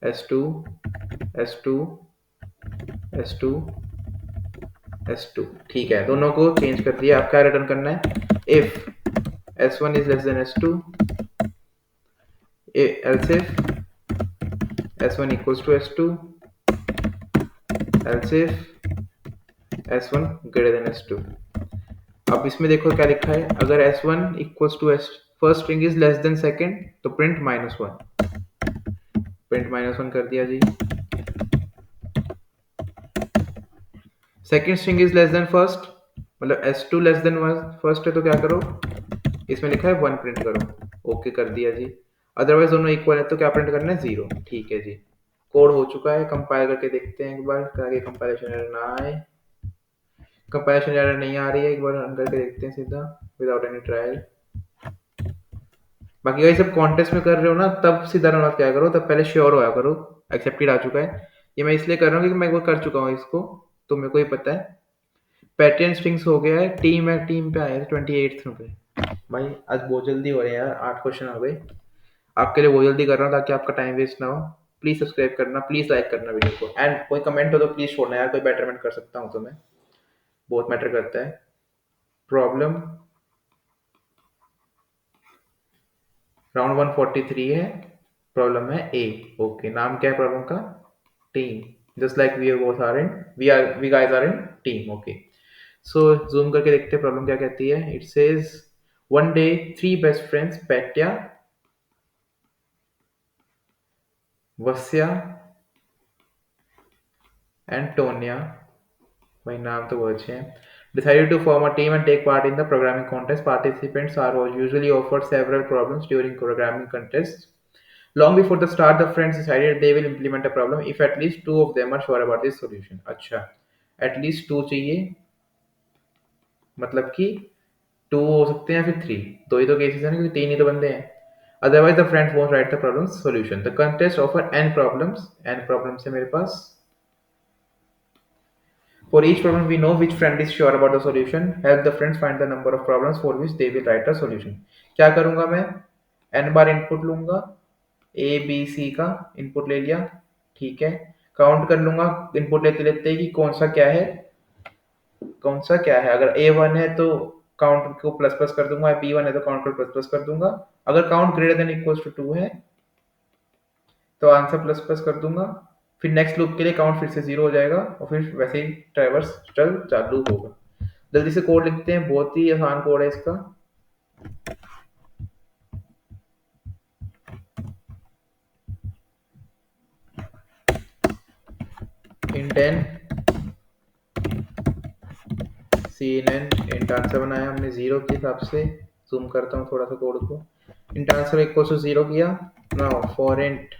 A: S2 S2 S2 S2। ठीक है, दोनों को चेंज कर दिया। अब क्या रिटर्न करना है, if S1 is less than S2, else if S1 equals to S2, else if S1 greater than S2। अब इसमें देखो क्या लिखा है, अगर S1 equals to S first string is less than second तो प्रिंट -1, प्रिंट -1 कर दिया जी। Second string is less than first, मतलब S2 लेस देन फर्स्ट है तो क्या करो, इसमें लिखा है 1 प्रिंट करो। ओके कर दिया जी। अदरवाइज दोनों इक्वल है तो क्या प्रिंट करना है, 0। ठीक है जी, कोड हो चुका है। कंपाइल करके देखते हैं एक बार, ताकि कंपाइलेशन एरर ना आए। कंपाइलेशन एरर नहीं आ रही है, एक बार रन करके देखते हैं सीधा विदाउट एनी ट्रायल। बाकी अगर सब कॉन्टेस्ट में कर रहे हो ना, तब सीधा रन क्या करो, तब पहले श्योर होया करो एक्सेप्टेड आ चुका है। ये मैं इसलिए कर रहा हूँ क्योंकि मैं एक बार कर चुका हूँ इसको, तो मेरे को ही पता है। पैटर्न स्ट्रिंग्स हो गया है, टीम है, टीम पे आए 28 पे। भाई आज बहुत जल्दी हो रहे हैं यार, 8 क्वेश्चन हो गए। आपके लिए बहुत जल्दी कर रहा हूँ ताकि आपका टाइम वेस्ट ना हो। प्लीज सब्सक्राइब करना, प्लीज लाइक करना वीडियो को, एंड कोई कमेंट हो तो प्लीज छोड़ना यार, कोई बेटरमेंट कर सकता हूँ तो मैं, बहुत मैटर करता है। प्रॉब्लम राउंड 143 है, प्रॉब्लम है ए। ओके, नाम क्या है प्रॉब्लम का, team, just like we both are in, we guys are in team. Okay, so zoom करके देखते हैं प्रॉब्लम क्या कहती है। It says one day 3 best friends Petya, Vasya and Tonya, भाई नाम तो बहुत अच्छे हैं, decided to form a team and take part in the programming contest. Participants are usually offered several problems during programming contests. Long before the start, the friends decided they will implement a problem if at least two of them are sure about the solution। अच्छा, at least two चाहिए, मतलब कि टू हो सकते हैं, फिर थ्री, दो ही तो केसेस है ना, क्योंकि तीन ही तो बंदे हैं। Otherwise the friends won't write the problem solution. The contest offer N problems, N problems है मेरे पास। For each problem we know which friend is sure about the solution. Help the friends find the number of problems for which they will write a solution। क्या करूंगा मैं, n बार इनपुट लूंगा, ए बी सी का इनपुट ले लिया, ठीक है, काउंट कर लूंगा इनपुट लेते लेते कि कौन सा क्या है, कौन सा क्या है। अगर ए वन है तो काउंट को प्लस प्लस कर दूंगा, बी वन है तो काउंट को प्लस प्लस कर दूंगा। अगर count greater than equals to 2 है तो आंसर प्लस प्लस कर दूंगा। फिर नेक्स्ट लूप के लिए काउंट फिर से 0 हो जाएगा और फिर वैसे ही ट्रैवर्स चल चालू होगा। जल्दी से कोड लिखते हैं, बहुत ही आसान कोड है इसका। Int N cin N, int answer बनाया हमने 0 के हिसाब से। जूम करता हूँ थोड़ा सा कोड को। इंट आंसर इक्वल टू 0 किया। Now for int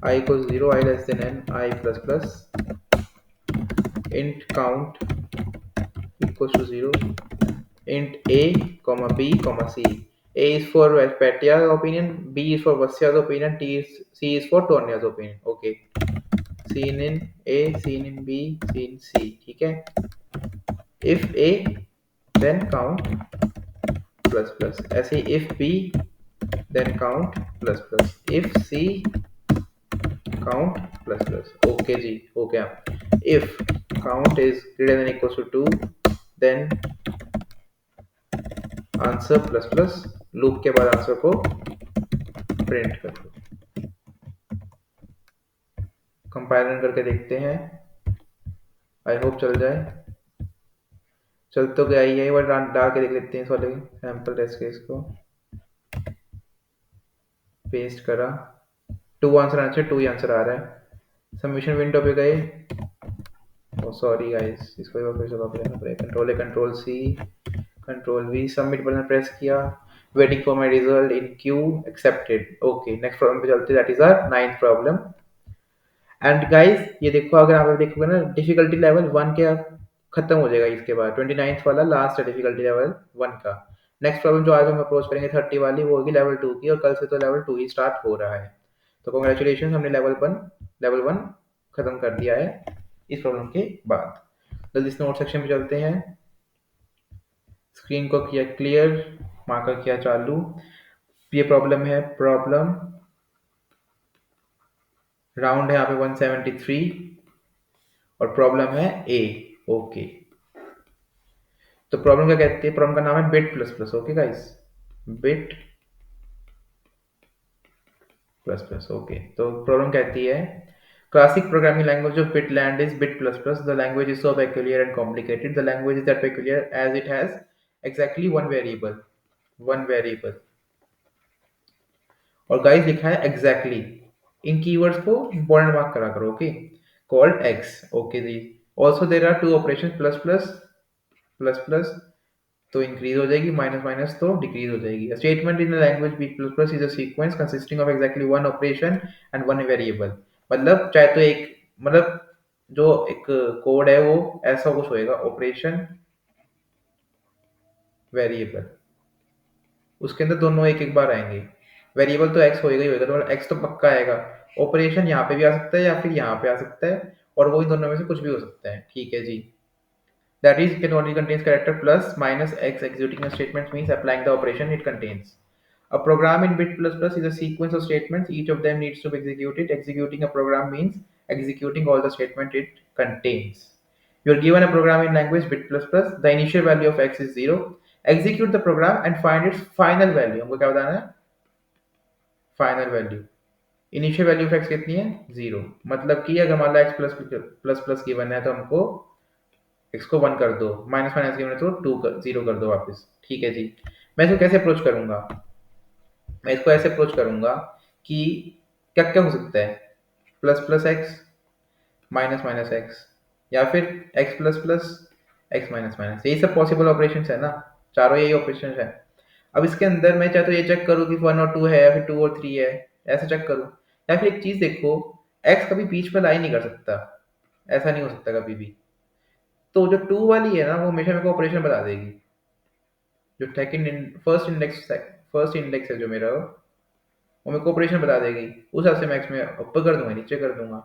A: I equals 0, I less than n, I plus plus, int count equals to 0, int a, comma b, comma c। A is for Petya's opinion, B is for Vasya's opinion, C is for Tonia's opinion। Okay, seen in A, seen in B, seen C। ठीक है, if A then count plus plus, ऐसे if B then count plus plus, if C count plus plus। Okay जी, हो गया। if count is greater than equals to 2 then answer plus plus, loop के बाद आंसर को प्रिंट कर दो। कंपाइल करके देखते हैं, आई होप चल जाए। चल तो गया ही है, एक बार डाल के देख लेते हैं इस वाले सैम्पल टेस्ट केस को। पेस्ट करा, टू आंसर आना चाहिए, टू ही आंसर आ रहा है। सबमिशन विंडो पे गए, ओ सॉरी गाइस, इसको एक बार फिर से वापस जाना पड़ेगा। Control A, control C, control V, submit button press किया, waiting for my result in queue, accepted. Okay, next problem पे चलते हैं, that is our ninth problem. And guys ये देखो, अगर आप देखोगे ना, डिफिकल्टी लेवल 1 के खत्म हो जाएगा इसके बाद, 29th वाला लास्ट है डिफिकल्टी लेवल 1 का। नेक्स्ट प्रॉब्लम जो आज हम अप्रोच करेंगे 30 वाली, वो होगी लेवल 2 की, और कल से तो लेवल 2 ही स्टार्ट हो रहा है। तो कॉन्ग्रेचुलेशन, हमने लेवल 1 खत्म कर दिया है इस प्रॉब्लम के बाद। जल्दी से नोट सेक्शन पे चलते हैं। स्क्रीन को किया क्लियर, मार्कर किया चालू। ये प्रॉब्लम है, प्रॉब्लम राउंड है यहाँ पे 173, और प्रॉब्लम है ए। ओके, तो प्रॉब्लम क्या कहती है, प्रॉब्लम का नाम है bit plus plus. Okay guys, bit plus plus. Okay, तो प्रॉब्लम कहती है, classic programming language of bitland is bit plus plus. The language is so peculiar and complicated. The language is that peculiar as it has exactly one variable, one variable। और गाइस लिखा है एग्जैक्टली, इन कीवर्ड्स को इंपॉर्टेंट मार्क करा करो। Okay, called X. ओके जी, also there are two operation, plus plus plus plus तो इंक्रीज हो जाएगी, माइनस माइनस तो डिक्रीज हो जाएगी। Statement in language B plus plus is a sequence consisting of exactly one operation and one variable. मतलब चाहे तो एक, मतलब जो एक कोड है वो ऐसा कुछ होएगा, ऑपरेशन वेरिएबल, उसके अंदर दोनों एक एक बार आएंगे। वेरिएबल तो एक्स होएगा ही होएगा, तो एक्स तो पक्का आएगा। ऑपरेशन यहाँ पे भी आ सकता है या फिर यहाँ पे आ सकता है, और वही दोनों में से कुछ भी हो सकता है। ठीक है जी, that is can only contains character plus minus x, executing a statement means applying the operation it contains। A program in bit plus plus is a sequence of statements, each of them needs to be executed। Executing a program means executing all the statement it contains। You are given a program in language bit plus plus, the initial value of x is 0। Execute the program and find its final value। हमको क्या बताना है, final value. Initial value of X कितनी है, 0। मतलब कि अगर मान लो X plus plus plus given है, तो हमको एक्स को 1 कर दो, माइनस माइनस गिवन है तो 0 कर दो वापस। ठीक है जी, मैं इसको कैसे अप्रोच करूंगा, मैं इसको ऐसे अप्रोच करूंगा कि क्या क्या हो सकता है, plus plus x, minus minus x, या फिर x plus plus, x minus minus, यही सब पॉसिबल ऑपरेशन है ना, चारों यही ऑपरेशन है। अब इसके अंदर मैं चाहे तो ये चेक करूँ कि 1 और 2 है या फिर 2 और 3 है, ऐसे चेक करूँ। या फिर एक चीज देखो, एक्स कभी बीच पर लाई नहीं कर सकता, ऐसा नहीं हो सकता कभी भी। तो जो 2 वाली है ना, वो हमेशा मेरे को ऑपरेशन बता देगी। जो फर्स्ट इंडेक्स है जो मेरा, वो मेरे को ऑपरेशन बता देगी, उस हिसाब से मैं एक्स में ऊपर कर दूंगा, नीचे कर दूंगा।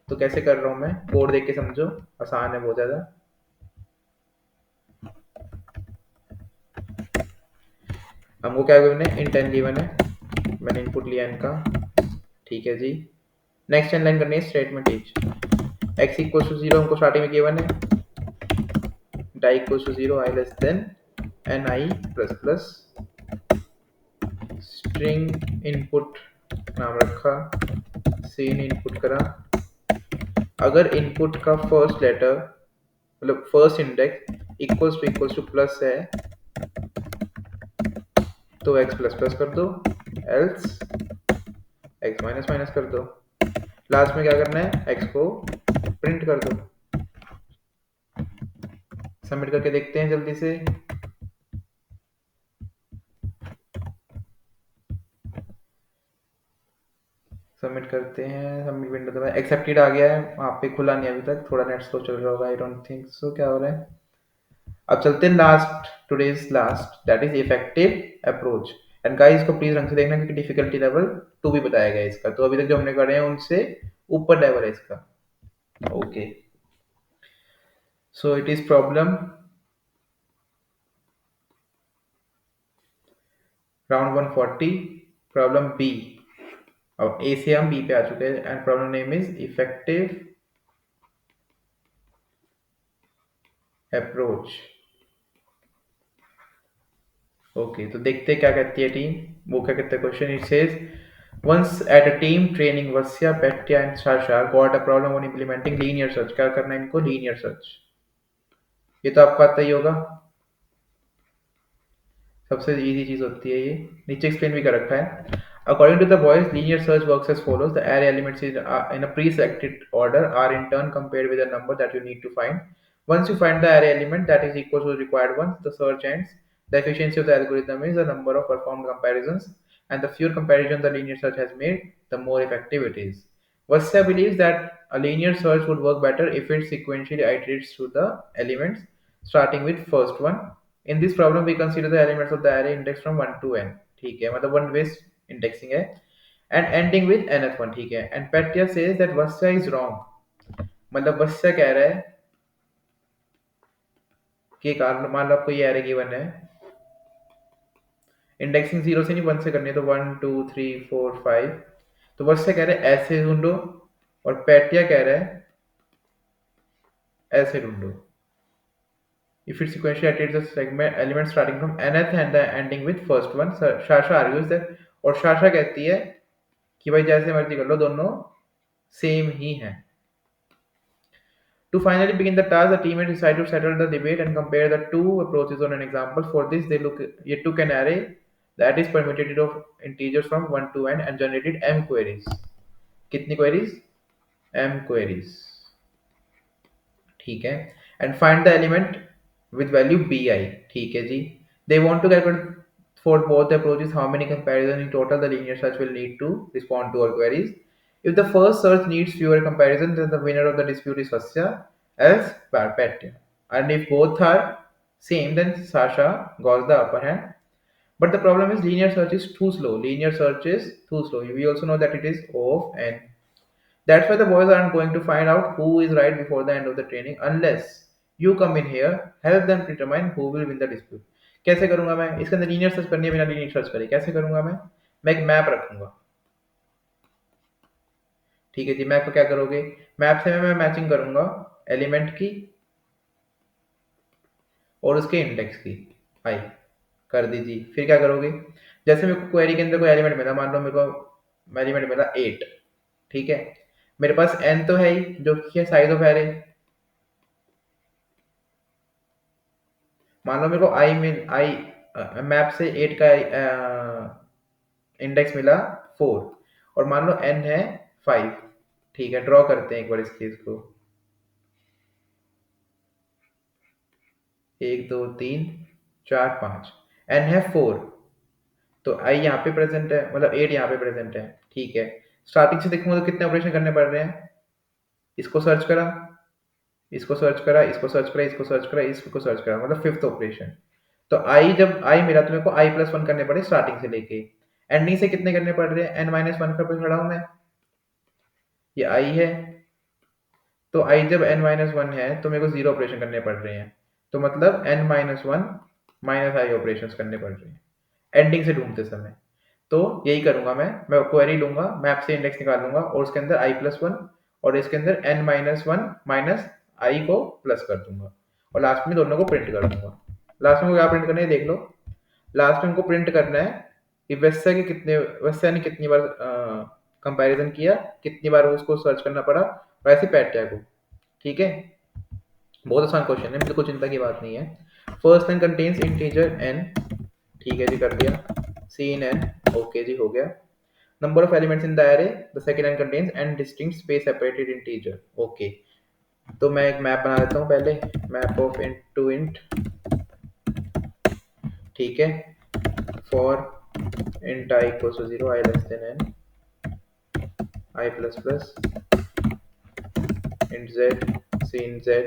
A: तो कैसे कर रहा हूँ मैं, कोड देख के समझो, आसान है बहुत ज्यादा। हमको क्या गिवन है, इंट एन गिवन है, मैंने इनपुट लिया इनका। ठीक है जी, नेक्स्ट एन लाइन करनी है, statement is X equal to 0 हमको स्टार्टिंग में गिवन है, die equal to 0, I less than N I plus plus, string input नाम रखा, सीन इनपुट करा। अगर इनपुट का फर्स्ट लेटर, मतलब first index equals to plus है, तो एक्स प्लस प्लस कर दो, एल्स एक्स माइनस माइनस कर दो। लास्ट में क्या करना है, एक्स को प्रिंट कर दो। सबमिट करके देखते हैं जल्दी से। सबमिट करते हैं, सबमिट विंडो दबाए, एक्सेप्टेड आ गया है, वहाँ पे खुला नहीं अभी तक, थोड़ा नेट स्लो चल रहा होगा, आई डोंट थिंक सो। क्या हो रहा है, अब चलते हैं last, today's last, that is effective approach. And guys इसको प्लीज ढंग से देखना, क्योंकि डिफिकल्टी लेवल 2 भी बताया गया है इसका, तो अभी तक जो हमने करे हैं उनसे ऊपर लेवल है इसका। Okay, so it is problem round 140, problem B. अब ए से हम बी पे आ चुके हैं, and problem name is effective approach. Okay, तो देखते हैं क्या कहती है टीम, वो क्या कहते हैं question. It says once at a team training, Vasya, Petya and Sasha got a problem on implementing linear search। क्या करना है इनको, linear search। ये तो आपको आता ही होगा, सबसे इजी चीज होती है ये, नीचे एक्सप्लेन भी कर रखा है। According to the boys linear search works as follows, the array elements in a pre-selected order are in turn compared with a number that you need to find. Once you find the array element that is equal to the required one, the search ends. The efficiency of the algorithm is the number of performed comparisons, and the fewer comparisons the linear search has made, the more effective it is. Vasya believes that a linear search would work better if it sequentially iterates through the elements, starting with first one. In this problem we consider the elements of the array index from 1 to n, ठीक है, मतलब वन बेस्ड इंडेक्सिंग है, and ending with nth one, ठीक है। and Petya says that Vasya is wrong, मतलब वत्स्य कह रहा है कि कारण मान लो आपको ये array गिवन है, इंडेक्सिंग 0 से नहीं 1 से करनी है, तो 1 2 3 4 5, तो वत्स्य कह रहा है ऐसे ढूंढो, और पेटिया कह रहा है ऐसे ढूंढो। If it sequentially iterates the segment element starting from nth and the ending with first one, Shasha argues that, और शाशा कहती है कि भाई जैसे मर्जी कर लो, दोनों सेम ही हैं। To finally begin the task, the teammates decide to settle the debate and compare the two approaches on an example. For this, they took an array that is permutated of integers from 1 to n and generated m queries. कितनी queries? M queries. ठीक है, and find the element with value bi, ठीक है जी। They want to calculate for both the approaches how many comparisons in total the linear search will need to respond to all queries. If the first search needs fewer comparisons, then the winner of the dispute is Vasya, else Petya. And if both are same, then Sasha got the upper hand. But the problem is linear search is too slow. Linear search is too slow. We also know that it is O of n. That's why the boys aren't going to find out who is right before the end of the training unless you come in here, help them determine who will win the dispute. कैसे करूंगा मैं? इसके अंदर लीनियर सर्च करनी है, बिना लीनियर सर्च करे कैसे करूंगा मैं एक मैप रखूंगा, ठीक है जी। मैप को क्या करोगे? मैप से मैं मैचिंग करूंगा एलिमेंट की और उसके इंडेक्स की, आई कर दीजिए। फिर क्या करोगे? जैसे मेरे को क्वेरी के अंदर कोई एलिमेंट मिला, मान लो मेरे को एलिमेंट मिला 8, ठीक है, मेरे पास n तो है ही जो कि है साइज ऑफ एरे। मान लो मेरे को आई मैप से 8 का इंडेक्स मिला 4, और मान लो n है 5, ठीक है। ड्रॉ करते हैं एक बार इस केस को, 1 2 3 4 5, n है 4, तो i यहाँ पे प्रेजेंट है, मतलब 8 यहाँ पे प्रेजेंट है, ठीक है। स्टार्टिंग से देखूंगा तो कितने ऑपरेशन करने पड़ रहे हैं? इसको सर्च करा, इसको सर्च करा, इसको सर्च करा, इसको सर्च करा, इसको सर्च करा, मतलब फिफ्थ ऑपरेशन। तो आई जब आई मिला तो मेरे को आई प्लस वन करने पड़े स्टार्टिंग से लेके एंडिंग से, कितने करने पड़ रहे हैं? एन माइनस वन पर खड़ा हूं मैं, ये आई है, तो आई जब एन माइनस वन है तो मेरे को जीरो ऑपरेशन करने पड़ रहे हैं, तो मतलब N minus one minus I operation करने पड़ रहे हैं एंडिंग से ढूंढते समय। तो यही करूंगा मैं क्वेरी लूंगा, मैप से इंडेक्स निकाल लूंगा और उसके अंदर आई प्लस वन और इसके अंदर एन माइनस वन माइनस आई को प्लस कर दूंगा और लास्ट में दोनों को प्रिंट कर दूंगा। लास्ट में क्या प्रिंट करना है देख लो, लास्ट में हमको प्रिंट करना है कि वेस्या ने कितनी बार कंपैरिजन किया, कितनी बार उसको सर्च करना पड़ा, वैसे पैट टैग को, ठीक है। बहुत आसान क्वेश्चन है, बिल्कुल चिंता की बात नहीं है। First line contains integer n, ठीक है जी, कर दिया। सी इन n, ओके जी, हो गया। Number of elements in the array, the second line contains n distinct space separated integer, okay. तो मैं एक मैप बना देता हूँ पहले, map of int to int, ठीक है, for int I equals to 0, I less than n, I plus plus, int z, sin z,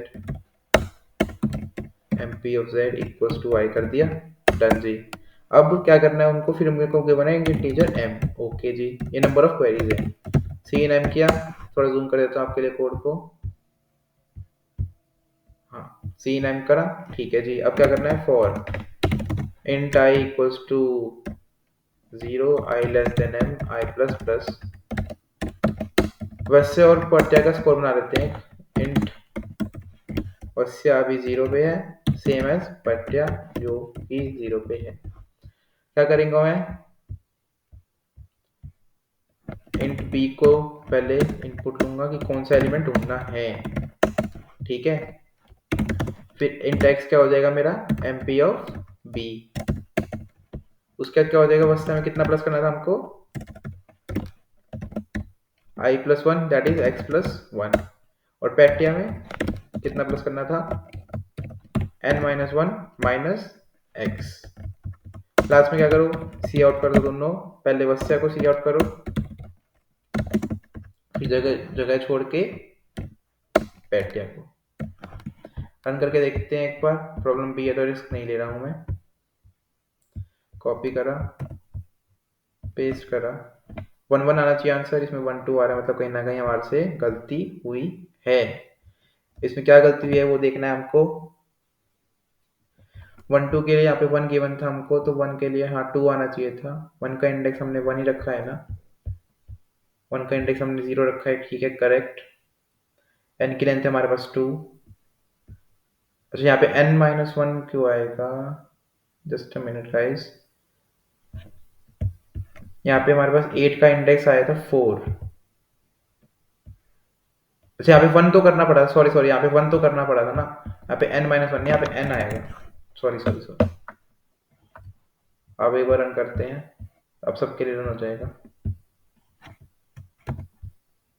A: mp of z equals to I कर दिया, डन जी। अब क्या करना है उनको, फिर मेरे को गिवन है इंटीजर m, ओके जी। ये नंबर ऑफ क्वेरीज है, sin m किया, थोड़ा जूम कर देता हूँ आपके लिए कोड को, हाँ sin m करा, ठीक है जी। अब क्या करना है, for int I equals to 0, I less than m, I plus plus, वैसे और पट्या का स्कोर बना लेते हैं, इंट वैसे अभी 0 पे है, सेम एज पट्या जो कि 0 पे है। क्या करेंगे मैं, इंट बी को पहले इनपुट लूंगा कि कौन सा एलिमेंट ढूंढना है, ठीक है। फिर इंट एक्स क्या हो जाएगा मेरा, एम पी ऑफ बी। उसके बाद क्या हो जाएगा, बस हमें कितना प्लस करना था हमको, I plus one that is X plus one. और पैटिया में कितना प्लस करना था, N minus one minus X. Last में क्या करो, सी आउट कर दो दोनों, पहले वस्या को सी आउट करो, फिर जगह जगह छोड़ के पैटिया को। रन करके देखते हैं एक बार, प्रॉब्लम भी है तो रिस्क नहीं ले रहा हूं मैं। कॉपी करा, पेस्ट करा, 1 1 आना चाहिए आंसर, इसमें 1 2 आ रहा है, मतलब कहीं ना कहीं हमारे से गलती हुई है। इसमें क्या गलती हुई है वो देखना है हमको। 1 2 के लिए यहाँ पे 1 गिवन था हमको, तो 1 के लिए हाँ 2 आना चाहिए था। 1 का इंडेक्स हमने 1 ही रखा है ना, 1 का इंडेक्स हमने 0 रखा है, ठीक है करेक्ट। n की लेंथ है हमारे पास 2। अच्छा यहाँ पे n माइनस वन क्यों आएगा, जस्ट अ मिनट गाइस। यहाँ पे हमारे पास 8 का इंडेक्स आया था 4। अच्छा यहाँ पे 1 तो करना पड़ा, सॉरी सॉरी, यहाँ पे 1 तो करना पड़ा था ना, यहाँ पे n माइनस वन, यहाँ पे n आएगा, सॉरी सॉरी सॉरी। अब एक बार रन करते हैं, अब सबके लिए रन हो जाएगा।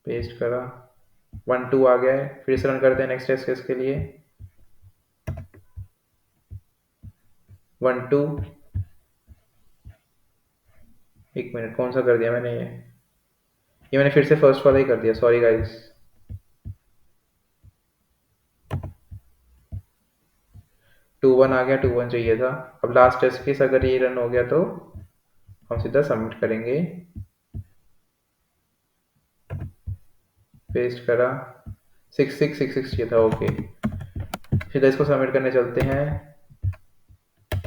A: पेस्ट करा, 1 2 आ गया है, फिर से रन करते हैं नेक्स्ट टेस्ट केस के लिए। 1 2, एक मिनट कौन सा कर दिया मैंने, ये मैंने फिर से फर्स्ट वाला ही कर दिया, सॉरी गाइस। 2 1 आ गया, 2 1 चाहिए था। अब लास्ट टेस्ट केस अगर ये रन हो गया तो हम सीधा सबमिट करेंगे। पेस्ट करा, 6 6 6 6 चाहिए था, ओके। सीधा इसको सबमिट करने चलते हैं।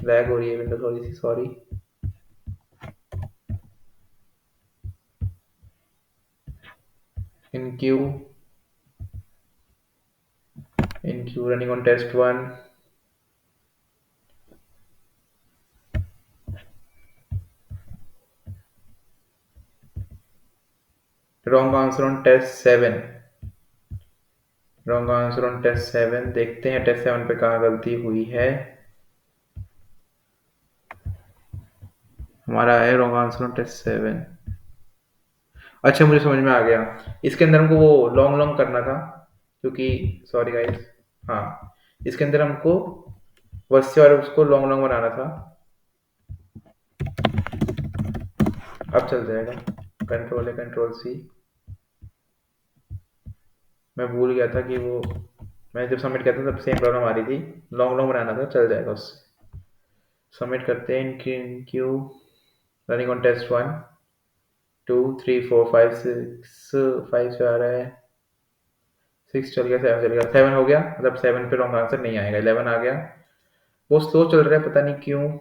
A: लैग हो रही है विंडो थोड़ी सी, sorry. In queue running on test 1। wrong answer on test 7। Wrong answer on test 7, देखते हैं टेस्ट 7 पे कहाँ गलती हुई है। हमारा है रॉन्ग आंसर ऑन टेस्ट 7। अच्छा मुझे समझ में आ गया, इसके अंदर हमको वो लॉन्ग लॉन्ग करना था, क्योंकि सॉरी गाइस, हाँ इसके अंदर हमको वस्य और उसको लॉन्ग लॉन्ग बनाना था। अब चल जाएगा, कंट्रोल है कंट्रोल सी। मैं भूल गया था कि वो मैं जब सबमिट किया था तब सेम प्रॉब्लम आ रही थी, लॉन्ग लॉन्ग बनाना था, चल जाएगा उससे। सबमिट करते हैं इन क्यू रनिंग ऑन टेस्ट 1 2 3 4 5 6 5 से आ रहा है, 6 चल गया, 7 चल गया, 7 हो गया, मतलब 7 पे रॉन्ग आंसर नहीं आएगा। 11 आ गया, वो स्लो चल रहा है पता नहीं क्यों।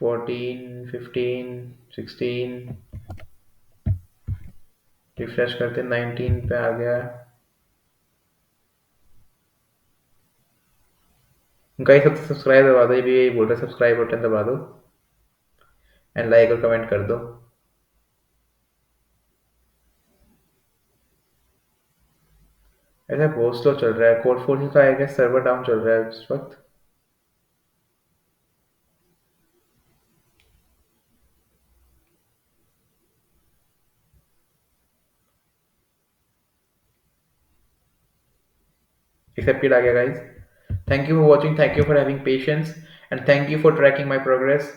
A: 14 15 16, रिफ्रेश करते 19 पे आ गया। गाइस सब सब्सक्राइब दबा दो, ये भी यही बोल रहा है, सब्सक्राइब बटन दबा दो एंड लाइक और कमेंट कर दो। ऐसा बहुत स्लो चल रहा है, कोड 4 का है, सर्वर डाउन चल रहा है इस वक्त। Accepted आ गया guys. Thank you for watching, thank you for having patience, and thank you for tracking my progress.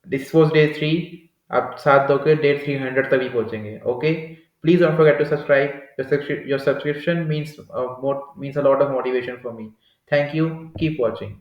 A: This was day 3। आप साथ दो के डे 300 तभी पहुंचेंगे, okay. Please don't forget to subscribe. Your subscription means means a lot of motivation for me. Thank you. Keep watching.